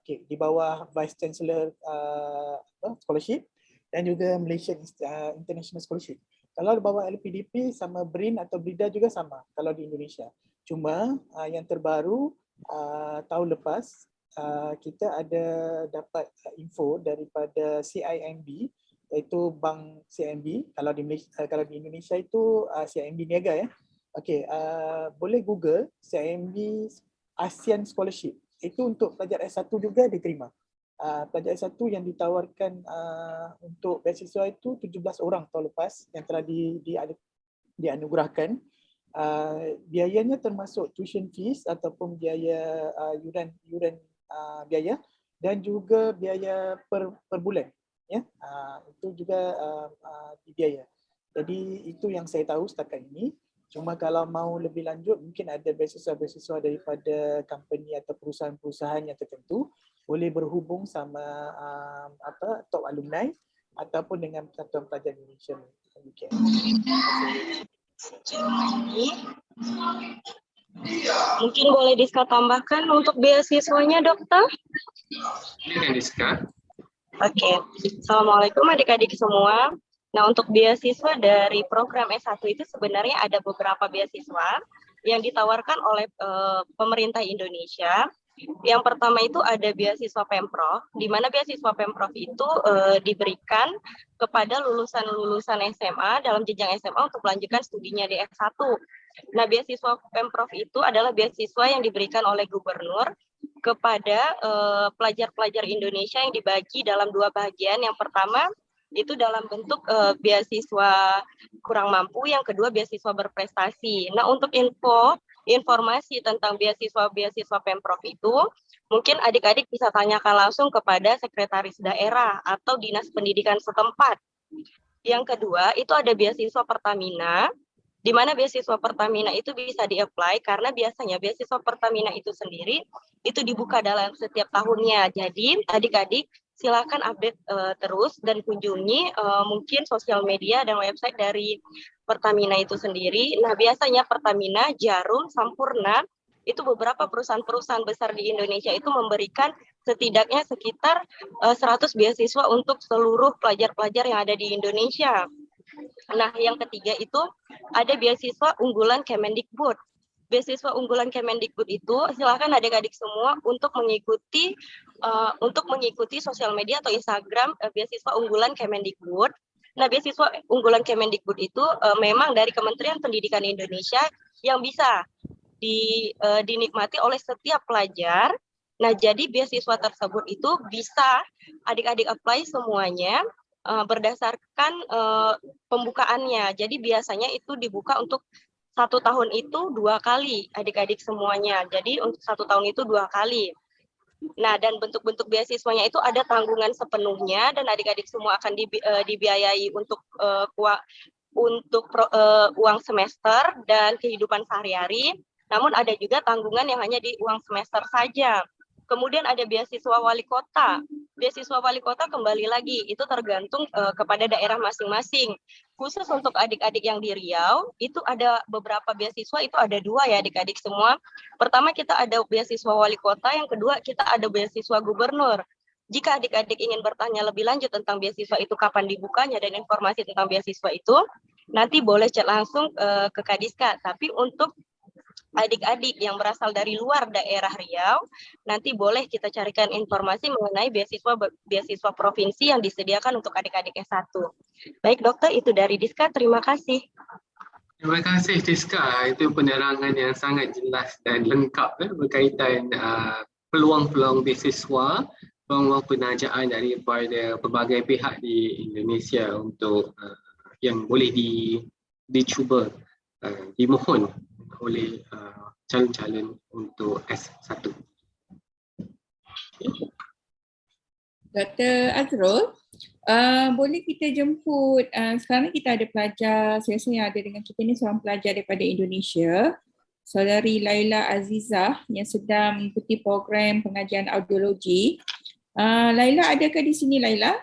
Okey, di bawah Vice Chancellor Scholarship dan juga Malaysian International Scholarship. Kalau di bawah LPDP sama BRIN atau BRIDA juga sama kalau di Indonesia. Cuma yang terbaru tahun lepas kita ada dapat info daripada CIMB, iaitu Bank CIMB. Kalau di Indonesia itu CIMB Niaga Okey, boleh Google CIMB ASEAN Scholarship. Itu untuk pelajar S1 juga diterima. Pelajar S1 yang ditawarkan untuk beasiswa itu 17 orang tahun lepas yang telah dianugerahkan. Biayanya termasuk tuition fees ataupun biaya yuran biaya dan juga biaya per bulan itu juga biaya. Jadi itu yang saya tahu setakat ini. Cuma kalau mau lebih lanjut mungkin ada beasiswa daripada company atau perusahaan-perusahaan yang tertentu, boleh berhubung sama top alumni ataupun dengan Persatuan Pelajar Indonesia UK. Mungkin boleh Diska tambahkan untuk beasiswanya, Dokter? Silakan Diska. Oke. Assalamualaikum adik-adik semua. Nah, untuk beasiswa dari program S1 itu sebenarnya ada beberapa beasiswa yang ditawarkan oleh pemerintah Indonesia. Yang pertama itu ada beasiswa Pemprov, di mana beasiswa Pemprov itu diberikan kepada lulusan-lulusan SMA dalam jenjang SMA untuk melanjutkan studinya di S1. Nah, beasiswa Pemprov itu adalah beasiswa yang diberikan oleh gubernur kepada pelajar-pelajar Indonesia yang dibagi dalam dua bagian. Yang pertama itu dalam bentuk beasiswa kurang mampu, yang kedua beasiswa berprestasi. Nah, untuk informasi tentang beasiswa Pemprov itu, mungkin adik-adik bisa tanyakan langsung kepada sekretaris daerah atau dinas pendidikan setempat. Yang kedua, itu ada beasiswa Pertamina, di mana beasiswa Pertamina itu bisa di-apply karena biasanya beasiswa Pertamina itu sendiri itu dibuka dalam setiap tahunnya. Jadi, adik-adik silakan update terus dan kunjungi mungkin sosial media dan website dari Pertamina itu sendiri. Nah, biasanya Pertamina, Jarum, Sampurna itu beberapa perusahaan-perusahaan besar di Indonesia itu memberikan setidaknya sekitar 100 beasiswa untuk seluruh pelajar-pelajar yang ada di Indonesia. Nah, yang ketiga itu ada beasiswa unggulan Kemendikbud. Beasiswa unggulan Kemendikbud itu silakan adik-adik semua untuk mengikuti sosial media atau Instagram beasiswa unggulan Kemendikbud. Nah, beasiswa unggulan Kemendikbud itu memang dari Kementerian Pendidikan Indonesia yang bisa dinikmati oleh setiap pelajar. Nah, jadi beasiswa tersebut itu bisa adik-adik apply semuanya berdasarkan pembukaannya. Jadi biasanya itu dibuka untuk 1 tahun itu 2 kali adik-adik semuanya. Jadi untuk 1 tahun itu 2 kali. Nah, dan bentuk-bentuk beasiswanya itu ada tanggungan sepenuhnya dan adik-adik semua akan dibiayai untuk uang semester dan kehidupan sehari-hari. Namun ada juga tanggungan yang hanya di uang semester saja. Kemudian ada beasiswa wali kota. Beasiswa wali kota kembali lagi, itu tergantung kepada daerah masing-masing. Khusus untuk adik-adik yang di Riau, itu ada beberapa beasiswa, itu ada 2 ya adik-adik semua. Pertama kita ada beasiswa wali kota, yang kedua kita ada beasiswa gubernur. Jika adik-adik ingin bertanya lebih lanjut tentang beasiswa itu, kapan dibukanya, dan informasi tentang beasiswa itu, nanti boleh chat langsung ke Kadiska. Tapi untuk adik-adik yang berasal dari luar daerah Riau, nanti boleh kita carikan informasi mengenai beasiswa provinsi yang disediakan untuk adik-adik S1. Baik dokter, itu dari Diska, terima kasih. Terima kasih Diska, itu penerangan yang sangat jelas dan lengkap berkaitan peluang-peluang beasiswa, peluang penajaan daripada pelbagai pihak di Indonesia untuk yang boleh dicuba, dimohon oleh calon-calon untuk S1. Dr. Azrul, boleh kita jemput, sekarang kita ada pelajar, saya rasa yang ada dengan kita ni seorang pelajar daripada Indonesia, saudari Laila Azizah yang sedang mengikuti program pengajian audiologi. Laila, adakah di sini Laila?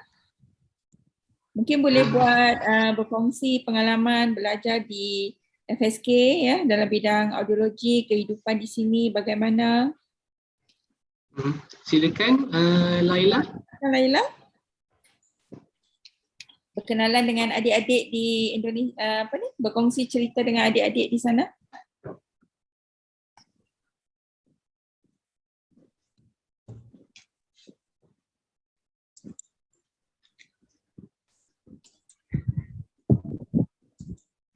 Mungkin boleh buat berkongsi pengalaman belajar di FSK ya dalam bidang audiologi, kehidupan di sini bagaimana? Silakan Laila. Laila. Berkenalan dengan adik-adik di Indonesia, berkongsi cerita dengan adik-adik di sana.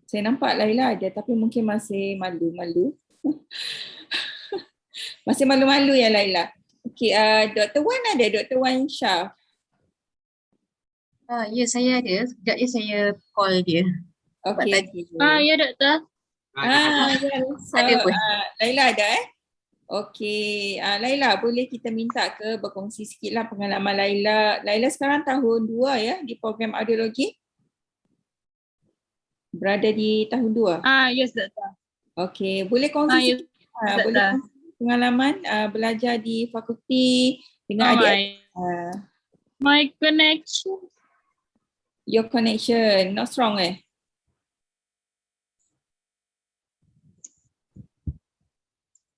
Saya nampak Laila ada tapi mungkin masih malu-malu. Masih malu-malu ya Laila. Okey, Dr. Wan ada, Dr. Wan Shah. Ya, saya ada. Sekejap je saya call dia. Okey. Ya, doktor. Ya, Ada pun. Laila ada Okey, Laila boleh kita minta ke berkongsi sikitlah pengalaman Laila. Laila sekarang tahun 2 ya di program audiologi? Berada di tahun 2? Yes, doktor. Okey, boleh kongsi boleh kongsi pengalaman belajar di fakulti dengan adik. My connection. Your connection not strong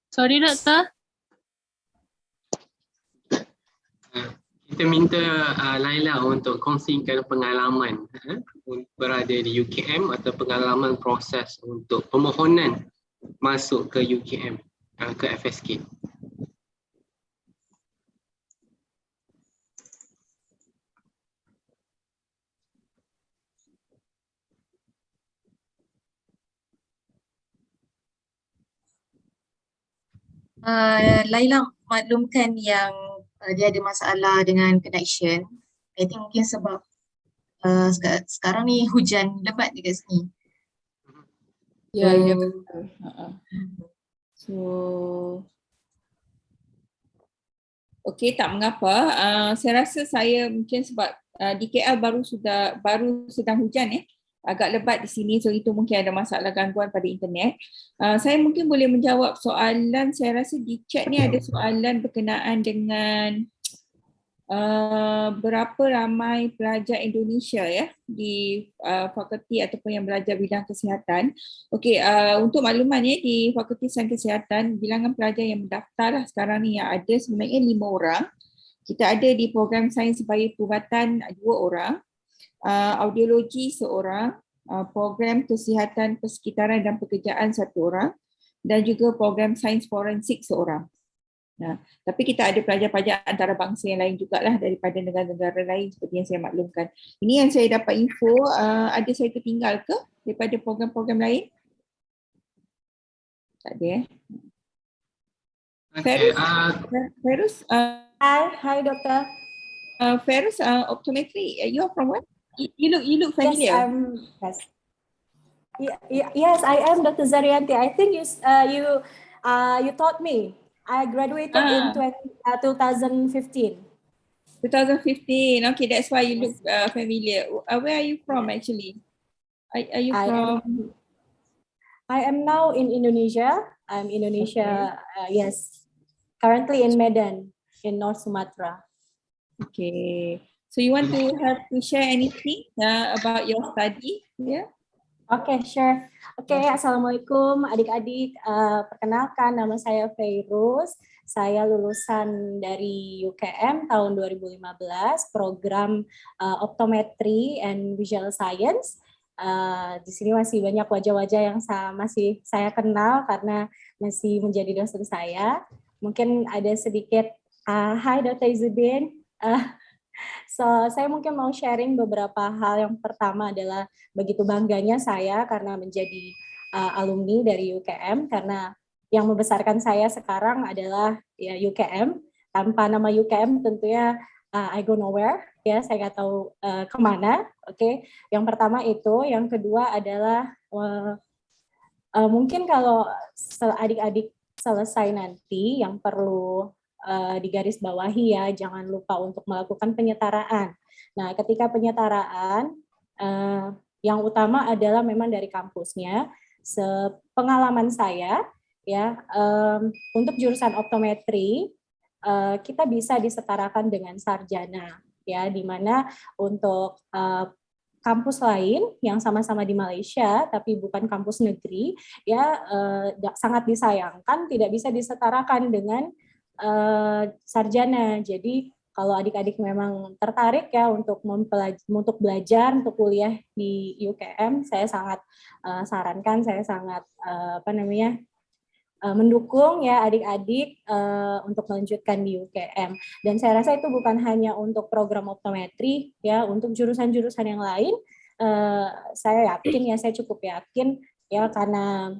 Sorry, doktor. Kita minta Laila untuk kongsikan pengalaman berada di UKM atau pengalaman proses untuk permohonan masuk ke UKM, ke FSK. Laila maklumkan yang dia ada masalah dengan connection. I think mungkin sebab sekarang ni hujan lebat dekat sini. Ya, ya betul. So, okey, tak mengapa. Saya rasa saya mungkin sebab di KL baru sedang hujan agak lebat di sini, so itu mungkin ada masalah gangguan pada internet. Saya mungkin boleh menjawab soalan, saya rasa di chat ni ada soalan berkenaan dengan berapa ramai pelajar Indonesia ya di fakulti ataupun yang belajar bidang kesihatan. Okey, untuk makluman ya, di Fakulti Sains Kesihatan bilangan pelajar yang mendaftar lah sekarang ni yang ada sebenarnya 5 orang. Kita ada di program sains bioperubatan 2 orang, audiologi 1 orang, program kesihatan persekitaran dan pekerjaan 1 orang dan juga program sains forensik 1 orang. Nah, tapi kita ada pelajar-pelajar antarabangsa yang lain jugalah daripada negara-negara lain seperti yang saya maklumkan. Ini yang saya dapat info, ada saya tertinggal ke daripada program-program lain? Tak ada eh. Okay, Ferus, Hi Doctor. Ferus, optometry, you are from where? You look familiar. Yes, I am Dr. Zaryanti. I think you taught me. I graduated in 2015. 2015. Okay, that's why you look familiar. Where are you from actually? Are you from? I am now in Indonesia. I'm Indonesia. Yes, currently in Medan, in North Sumatra. Okay. So you want to have to share anything about your study? Yeah. Oke, sure. Oke, Assalamualaikum adik-adik. Perkenalkan, nama saya Feiruz. Saya lulusan dari UKM tahun 2015, program Optometry and Visual Science. Di sini masih banyak wajah-wajah yang masih saya kenal karena masih menjadi dosen saya. Mungkin ada sedikit, Hai Dr. Izzuddin. So, saya mungkin mau sharing beberapa hal. Yang pertama adalah begitu bangganya saya karena menjadi alumni dari UKM, karena yang membesarkan saya sekarang adalah ya UKM. Tanpa nama UKM tentunya I go nowhere, ya saya nggak tahu kemana. Oke. Yang pertama itu, yang kedua adalah mungkin kalau adik-adik selesai nanti yang perlu digarisbawahi ya, jangan lupa untuk melakukan penyetaraan. Nah, ketika penyetaraan, yang utama adalah memang dari kampusnya. Sepengalaman saya, ya, untuk jurusan optometri kita bisa disetarakan dengan sarjana, ya, di mana untuk kampus lain yang sama-sama di Malaysia tapi bukan kampus negeri, ya, sangat disayangkan tidak bisa disetarakan dengan sarjana. Jadi kalau adik-adik memang tertarik ya untuk belajar, untuk kuliah di UKM, saya sangat sarankan, saya sangat mendukung ya adik-adik untuk melanjutkan di UKM. Dan saya rasa itu bukan hanya untuk program optometri ya, untuk jurusan-jurusan yang lain saya yakin ya, saya cukup yakin ya, karena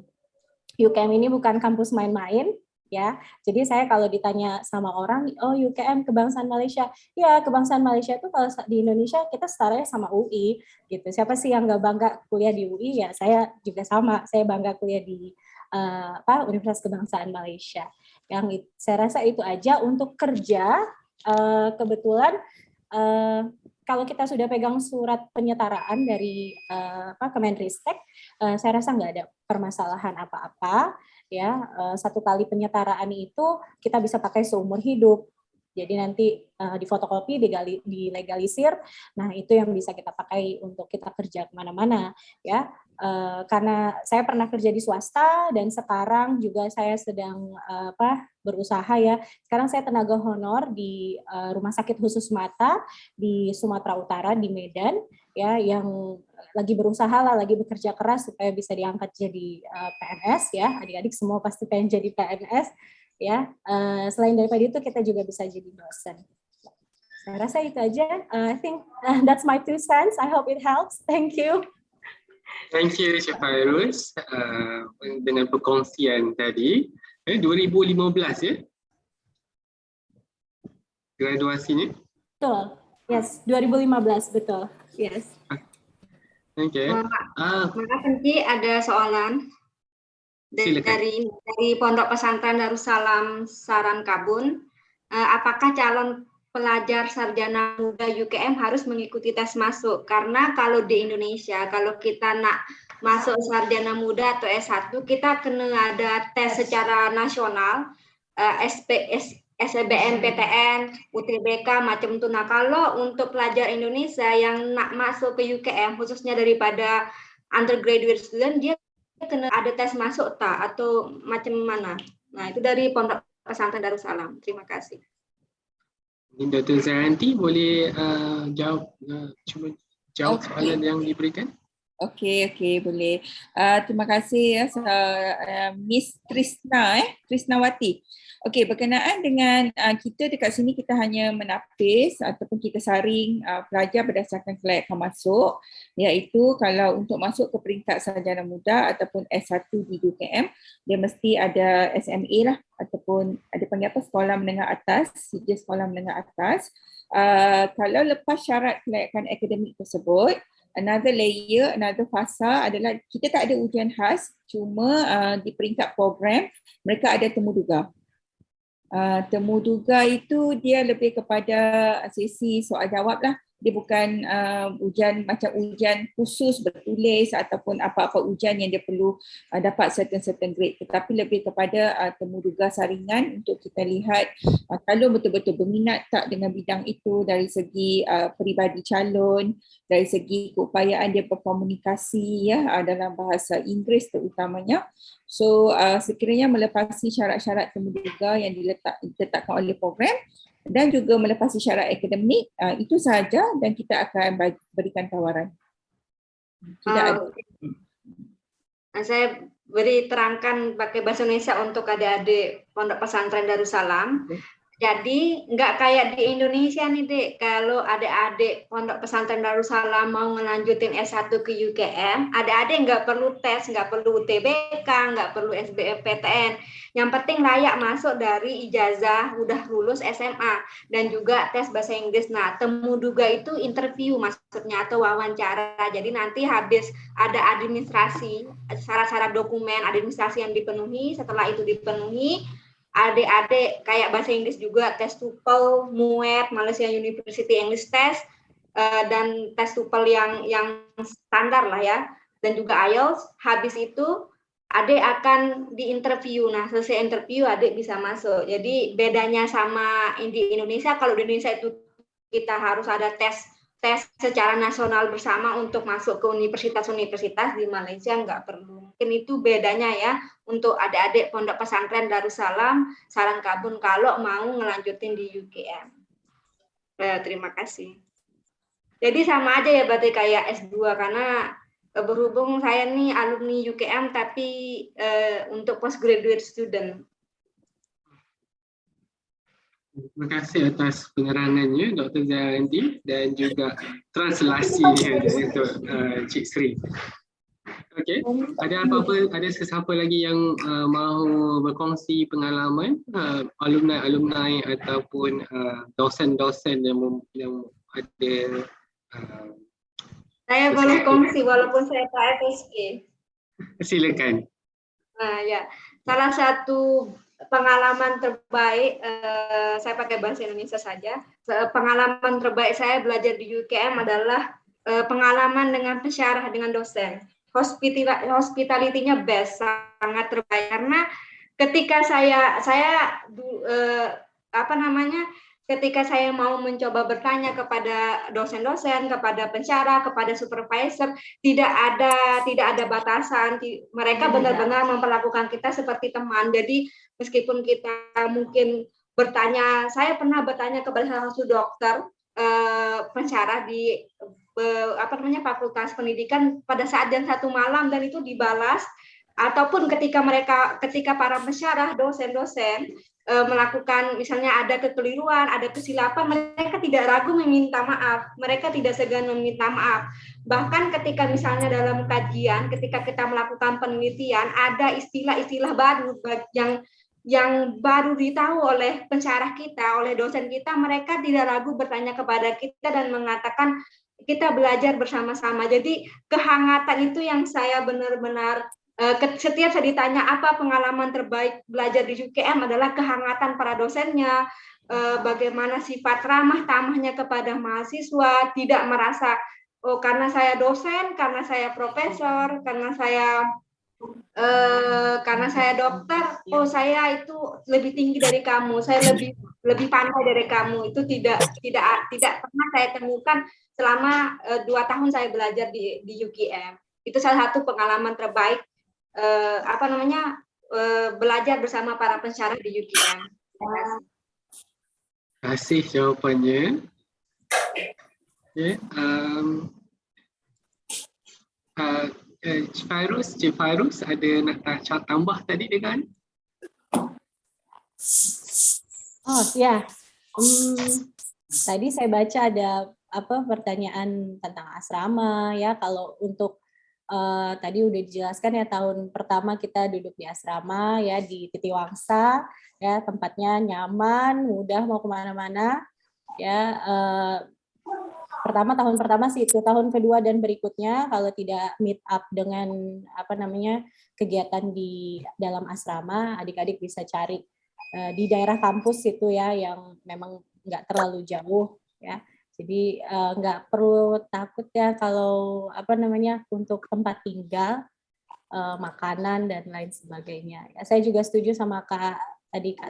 UKM ini bukan kampus main-main. Ya, jadi saya kalau ditanya sama orang, oh UKM Kebangsaan Malaysia, ya Kebangsaan Malaysia itu kalau di Indonesia kita setaranya sama UI, gitu. Siapa sih yang nggak bangga kuliah di UI? Ya saya juga sama, saya bangga kuliah di Universitas Kebangsaan Malaysia. Yang saya rasa itu aja untuk kerja. Kebetulan kalau kita sudah pegang surat penyetaraan dari Kemenristek, saya rasa nggak ada permasalahan apa-apa. Ya, 1 kali penyetaraan itu kita bisa pakai seumur hidup. Jadi nanti difotokopi, dilegalisir. Nah, itu yang bisa kita pakai untuk kita kerja kemana-mana. Ya, karena saya pernah kerja di swasta dan sekarang juga saya sedang berusaha ya. Sekarang saya tenaga honor di Rumah Sakit Khusus Mata di Sumatera Utara di Medan. Ya, yang lagi berusaha lah, lagi bekerja keras supaya bisa diangkat jadi PNS ya. Adik-adik semua pasti pengen jadi PNS ya. Selain daripada itu kita juga bisa jadi dosen. Saya rasa itu aja. I think that's my 2 cents. I hope it helps. Thank you. Thank you Feiruz dengan perkongsian tadi. 2015 ya? Graduasinya? Betul. Yes, 2015 betul. Yes. Okay. Maaf Enci, ada soalan dari Pondok Pesantren Darussalam Sarangkabun. Apakah calon pelajar sarjana muda UKM harus mengikuti tes masuk? Karena kalau di Indonesia, kalau kita nak masuk sarjana muda atau S1, kita kena ada tes secara nasional, SBMPTN, UTBK, macam itu. Nah, kalau untuk pelajar Indonesia yang nak masuk ke UKM, khususnya daripada undergraduate student, dia kena ada tes masuk tak atau macam mana? Nah, itu dari Pondok Pesantren Darussalam. Terima kasih. Dr. Zarianti boleh cuba jawab soalan yang diberikan? Okey, boleh. Terima kasih ya, Miss Trisnawati. Okey, berkenaan dengan kita dekat sini, kita hanya menapis ataupun kita saring pelajar berdasarkan kelayakan masuk, iaitu kalau untuk masuk ke peringkat sarjana muda ataupun S1 di UKM, dia mesti ada SMA lah, ataupun ada panggil apa, sekolah menengah atas, sijil sekolah menengah atas. Kalau lepas syarat kelayakan akademik tersebut, another layer, another fasa adalah kita tak ada ujian khas, cuma di peringkat program mereka ada temu duga. Temu duga itu dia lebih kepada sesi soal jawab lah. Dia bukan ujian macam ujian khusus bertulis ataupun apa-apa ujian yang dia perlu dapat certain grade, tetapi lebih kepada temu duga saringan untuk kita lihat kalau betul-betul berminat tak dengan bidang itu dari segi peribadi calon, dari segi keupayaan dia berkomunikasi dalam bahasa Inggeris terutamanya. So sekiranya melepasi syarat-syarat temu duga yang diletakkan oleh program dan juga melepasi syarat akademik, itu sahaja dan kita akan berikan tawaran. Saya beri terangkan pakai bahasa Indonesia untuk adik-adik Pondok Pesantren Darussalam. Jadi nggak kayak di Indonesia nih Dek, kalau adik-adik Pondok Pesantren Darussalam mau ngelanjutin S1 ke UKM, adik-adik nggak perlu tes, nggak perlu UTBK, nggak perlu SBMPTN. Yang penting layak masuk dari ijazah udah lulus SMA dan juga tes bahasa Inggris. Nah, temu duga itu interview maksudnya atau wawancara. Jadi nanti habis ada administrasi, syarat-syarat dokumen administrasi yang dipenuhi, setelah itu dipenuhi, adik-adik kayak bahasa Inggris juga tes TOEFL, MUET, Malaysia University English Test, dan tes TOEFL yang standar lah ya, dan juga IELTS. Habis itu adik akan diinterview. Nah, selesai interview adik bisa masuk. Jadi bedanya sama di Indonesia, kalau di Indonesia itu kita harus ada tes secara nasional bersama untuk masuk ke universitas-universitas, di Malaysia nggak perlu. Mungkin itu bedanya ya untuk adik-adik Pondok Pesantren Darussalam, Sarangkabun kalau mau ngelanjutin di UKM. Terima kasih. Jadi sama aja ya berarti kayak S2, karena berhubung saya nih alumni UKM tapi untuk postgraduate student. Terima kasih atas penerangannya Dr. Zarianti dan juga translasinya untuk Cik Sri. Okey, ada sesiapa lagi yang mahu berkongsi pengalaman, alumni ataupun dosen-dosen yang ada? Saya boleh kongsi walaupun saya tak FSK. Silakan. Ya, salah satu pengalaman terbaik, saya pakai bahasa Indonesia saja. Pengalaman terbaik saya belajar di UKM adalah pengalaman dengan pensyarah dengan dosen. Hospitality-nya best, sangat terbaik, karena ketika ketika saya mau mencoba bertanya kepada dosen-dosen, kepada pensyarah, kepada supervisor, tidak ada batasan. Mereka benar-benar memperlakukan kita seperti teman. Jadi meskipun kita mungkin bertanya, saya pernah bertanya kepada salah satu dokter pensyarah di Fakultas Pendidikan pada saat jam 1 malam, dan itu dibalas. Ataupun ketika para pensyarah, dosen-dosen melakukan, misalnya ada kekeliruan, ada kesilapan, mereka tidak ragu meminta maaf, mereka tidak segan meminta maaf. Bahkan ketika misalnya dalam kajian, ketika kita melakukan penelitian, ada istilah-istilah baru yang baru ditahu oleh pensyarah kita, oleh dosen kita, mereka tidak ragu bertanya kepada kita dan mengatakan kita belajar bersama-sama. Jadi kehangatan itu yang saya benar-benar setiap saya ditanya apa pengalaman terbaik belajar di UKM adalah kehangatan para dosennya, bagaimana sifat ramah tamahnya kepada mahasiswa, tidak merasa oh karena saya dosen, karena saya profesor, karena saya karena saya dokter, oh saya itu lebih tinggi dari kamu, saya lebih pandai dari kamu. Itu tidak pernah saya temukan selama 2 tahun saya belajar di UKM. Itu salah satu pengalaman terbaik belajar bersama para pensyarah di UKM. Terima kasih jawapannya. Okay, Cik Fairuz ada nak tambah tadi dengan? Oh ya, tadi saya baca ada pertanyaan tentang asrama ya. Kalau untuk tadi udah dijelaskan ya, tahun pertama kita duduk di asrama ya di Titiwangsa ya, tempatnya nyaman, mudah mau kemana-mana ya. Tahun pertama sih itu, tahun kedua dan berikutnya kalau tidak meet up dengan kegiatan di dalam asrama, adik-adik bisa cari di daerah kampus itu ya, yang memang nggak terlalu jauh ya. Jadi nggak perlu takut ya kalau untuk tempat tinggal, makanan dan lain sebagainya. Ya, saya juga setuju sama Kak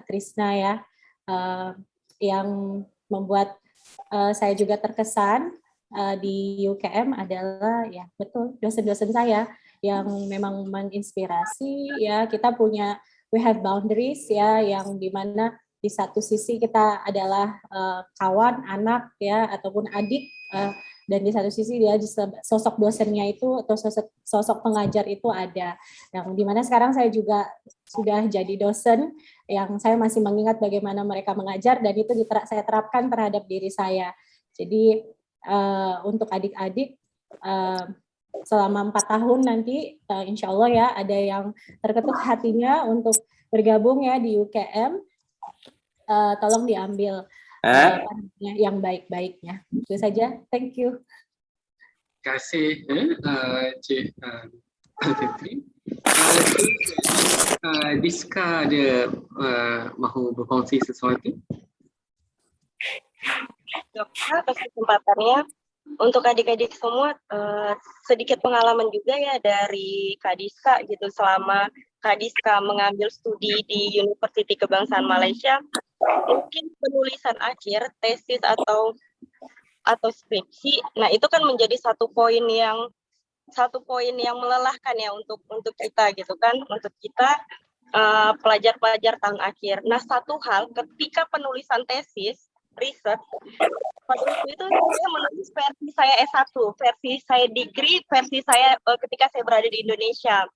Trisna ya, yang membuat saya juga terkesan di UKM adalah ya betul dosen-dosen saya yang memang menginspirasi ya. Kita punya we have boundaries ya, yang dimana di satu sisi kita adalah kawan, anak ya, ataupun adik, dan di satu sisi dia sosok dosennya itu atau sosok pengajar itu ada. Yang dimana sekarang saya juga sudah jadi dosen, yang saya masih mengingat bagaimana mereka mengajar, dan itu saya terapkan terhadap diri saya. Jadi untuk adik-adik selama 4 tahun nanti insya Allah ya, ada yang terketuk hatinya untuk bergabung ya di UKM, tolong diambil yang baik-baiknya. Itu saja, thank you. Terima kasih Cik Fitri. Diska ada mahu berkongsi sesuatu? Dokter atas kesempatannya. Untuk adik-adik semua, sedikit pengalaman juga ya dari Kak Diska gitu. Selama Kak Diska mengambil studi di Universiti Kebangsaan Malaysia, mungkin penulisan akhir, tesis atau skripsi, nah itu kan menjadi satu poin yang melelahkan ya untuk kita gitu kan, untuk kita pelajar-pelajar tahun akhir. Nah, satu hal ketika penulisan tesis, riset, pada waktu itu saya menulis versi saya S1, versi saya degree, versi saya ketika saya berada di Indonesia.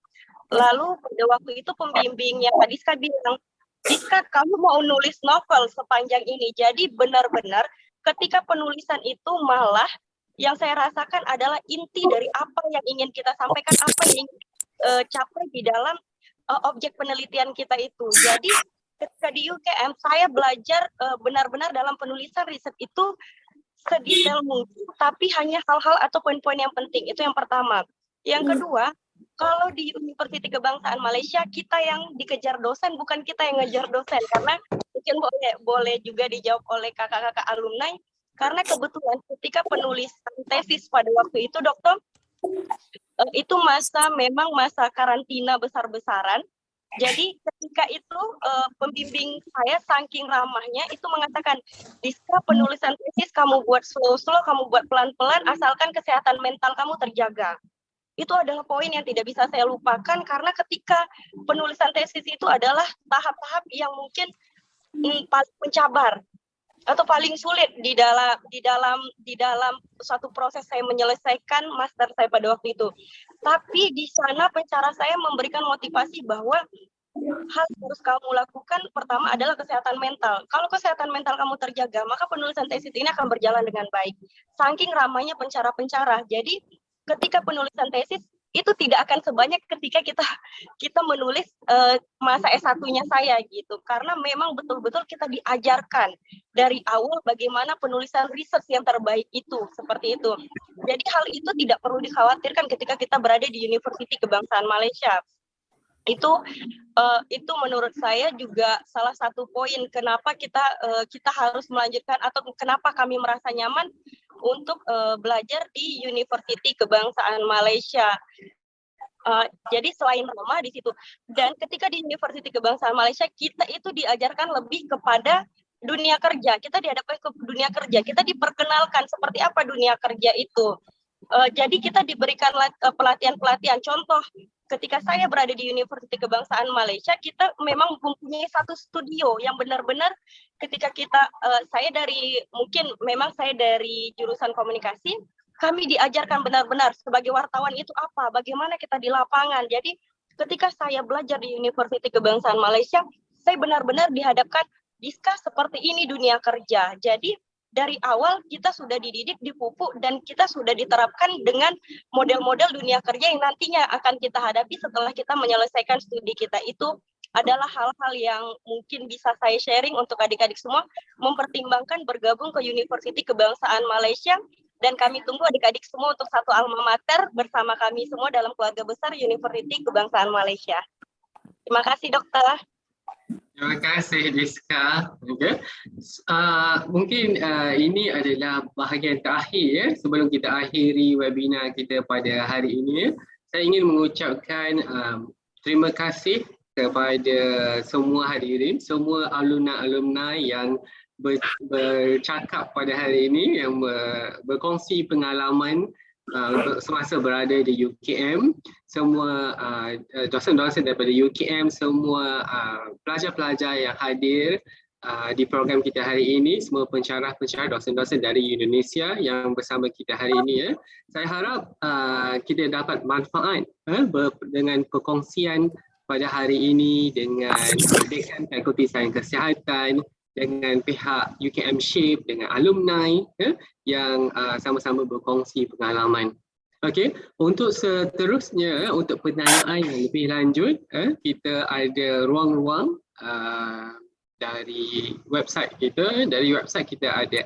Lalu pada waktu itu pembimbingnya Kak Diska bilang, Diska, kamu mau nulis novel sepanjang ini. Jadi benar-benar ketika penulisan itu malah yang saya rasakan adalah inti dari apa yang ingin kita sampaikan, apa yang ingin capai di dalam objek penelitian kita itu. Jadi ketika di UKM saya belajar benar-benar dalam penulisan riset itu sedetail mungkin, tapi hanya hal-hal atau poin-poin yang penting. Itu yang pertama. Yang kedua, kalau di Universiti Kebangsaan Malaysia, kita yang dikejar dosen, bukan kita yang ngejar dosen. Karena mungkin boleh juga dijawab oleh kakak-kakak alumni, karena kebetulan ketika penulisan tesis pada waktu itu, dokter, itu memang masa karantina besar-besaran. Jadi ketika itu pembimbing saya saking ramahnya itu mengatakan, Diska, penulisan tesis kamu buat slow-slow, kamu buat pelan-pelan, asalkan kesehatan mental kamu terjaga. Itu adalah poin yang tidak bisa saya lupakan, karena ketika penulisan tesis itu adalah tahap-tahap yang mungkin paling mencabar atau paling sulit di dalam suatu proses saya menyelesaikan master saya pada waktu itu. Tapi di sana pencara saya memberikan motivasi bahwa hal yang harus kamu lakukan pertama adalah kesehatan mental. Kalau kesehatan mental kamu terjaga, maka penulisan tesis ini akan berjalan dengan baik. Saking ramainya pencara-pencara. Jadi ketika penulisan tesis itu tidak akan sebanyak ketika kita menulis masa S1-nya saya gitu. Karena memang betul-betul kita diajarkan dari awal bagaimana penulisan riset yang terbaik itu, seperti itu. Jadi hal itu tidak perlu dikhawatirkan ketika kita berada di Universiti Kebangsaan Malaysia. Itu menurut saya juga salah satu poin kenapa kita harus melanjutkan atau kenapa kami merasa nyaman untuk belajar di Universiti Kebangsaan Malaysia. Jadi selain Roma di situ. Dan ketika di Universiti Kebangsaan Malaysia, kita itu diajarkan lebih kepada dunia kerja. Kita dihadapkan ke dunia kerja. Kita diperkenalkan seperti apa dunia kerja itu. Jadi kita diberikan pelatihan-pelatihan. Contoh, ketika saya berada di Universiti Kebangsaan Malaysia, kita memang mempunyai satu studio yang benar-benar ketika kita, saya dari jurusan komunikasi, kami diajarkan benar-benar sebagai wartawan itu apa, bagaimana kita di lapangan. Jadi ketika saya belajar di Universiti Kebangsaan Malaysia, saya benar-benar dihadapkan, Diska seperti ini dunia kerja. Jadi dari awal kita sudah dididik, dipupuk, dan kita sudah diterapkan dengan model-model dunia kerja yang nantinya akan kita hadapi setelah kita menyelesaikan studi kita. Itu adalah hal-hal yang mungkin bisa saya sharing untuk adik-adik semua, mempertimbangkan bergabung ke Universiti Kebangsaan Malaysia, dan kami tunggu adik-adik semua untuk satu alma mater bersama kami semua dalam keluarga besar Universiti Kebangsaan Malaysia. Terima kasih, Dokter. Terima kasih, Diska. Okay. Mungkin ini adalah bahagian terakhir ya, sebelum kita akhiri webinar kita pada hari ini. Saya ingin mengucapkan terima kasih kepada semua hadirin, semua alumni yang bercakap pada hari ini, yang berkongsi pengalaman semasa berada di UKM, semua dosen-dosen daripada UKM, semua pelajar-pelajar yang hadir di program kita hari ini, semua pensyarah-pensyarah, dosen-dosen dari Indonesia yang bersama kita hari ini ya. Saya harap kita dapat manfaat dengan perkongsian pada hari ini dengan dekan Fakulti Sains Kesihatan, dengan pihak UKM SHAPE, dengan alumni yang sama-sama berkongsi pengalaman. Okey, untuk seterusnya, untuk pertanyaan yang lebih lanjut, kita ada ruang-ruang dari website kita. Dari website kita ada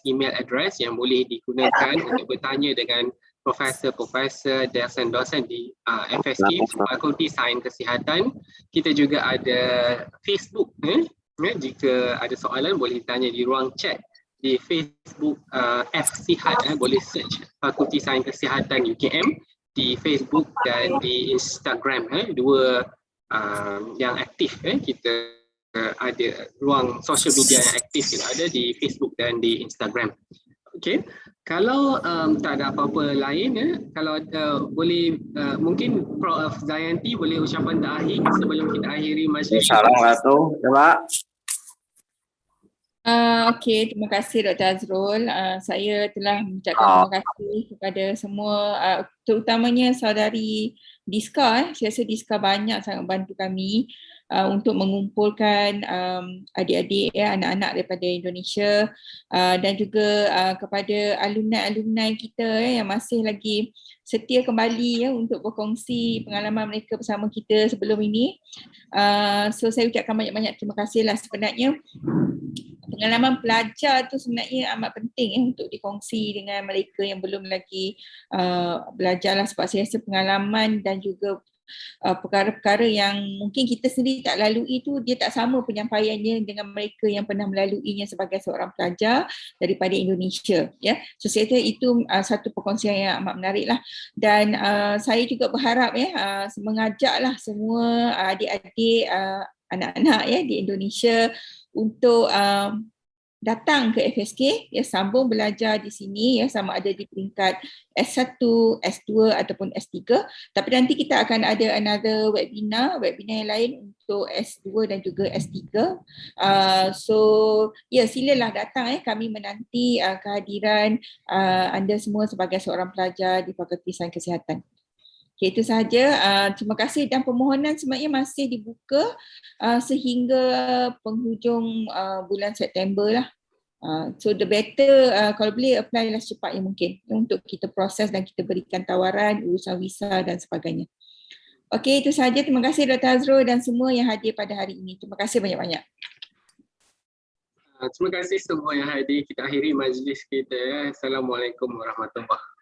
email address yang boleh digunakan untuk bertanya dengan profesor-profesor, dosen-dosen di FSK, Fakulti Sains Kesihatan. Kita juga ada Facebook. Jika ada soalan boleh tanya di ruang chat di Facebook FSihat, boleh search Fakulti Sains Kesihatan UKM di Facebook dan di Instagram, dua yang aktif. Kita ada ruang social media yang aktif, kita ada di Facebook dan di Instagram. Okey, kalau tak ada apa-apa lain, kalau boleh mungkin Prof Zayanti boleh ucapan terakhir sebelum kita akhiri majlis. Assalamualaikum. Coba. Okey, terima kasih Dr. Azrul. Saya telah mengucapkan terima kasih kepada semua, terutamanya saudari Diska. Saya rasa Diska banyak sangat bantu kami untuk mengumpulkan adik-adik anak-anak daripada Indonesia, dan juga kepada alumni-alumni kita yang masih lagi setia kembali untuk berkongsi pengalaman mereka bersama kita sebelum ini. So saya ucapkan banyak-banyak terima kasih lah. Sebenarnya pengalaman pelajar tu sebenarnya amat penting untuk dikongsi dengan mereka yang belum lagi belajar lah, sebab saya rasa pengalaman dan juga perkara-perkara yang mungkin kita sendiri tak lalui tu, dia tak sama penyampaiannya dengan mereka yang pernah melaluinya sebagai seorang pelajar daripada Indonesia ya. So saya rasa itu satu perkongsian yang amat menarik lah, dan saya juga berharap mengajaklah semua adik-adik anak-anak di Indonesia untuk datang ke FSK, sambung belajar di sini sama ada di peringkat S1, S2 ataupun S3. Tapi nanti kita akan ada another webinar yang lain untuk S2 dan juga S3. So silalah datang, kami menanti kehadiran anda semua sebagai seorang pelajar di Fakulti Sains Kesihatan. Okay, itu sahaja. Terima kasih, dan permohonan sebenarnya masih dibuka sehingga penghujung bulan September lah. So the better kalau boleh apply lah secepatnya mungkin untuk kita proses dan kita berikan tawaran urusan visa dan sebagainya. Okey, itu sahaja. Terima kasih Dr. Azrul dan semua yang hadir pada hari ini. Terima kasih banyak-banyak. Terima kasih semua yang hadir. Kita akhiri majlis kita. Assalamualaikum warahmatullahi wabarakatuh.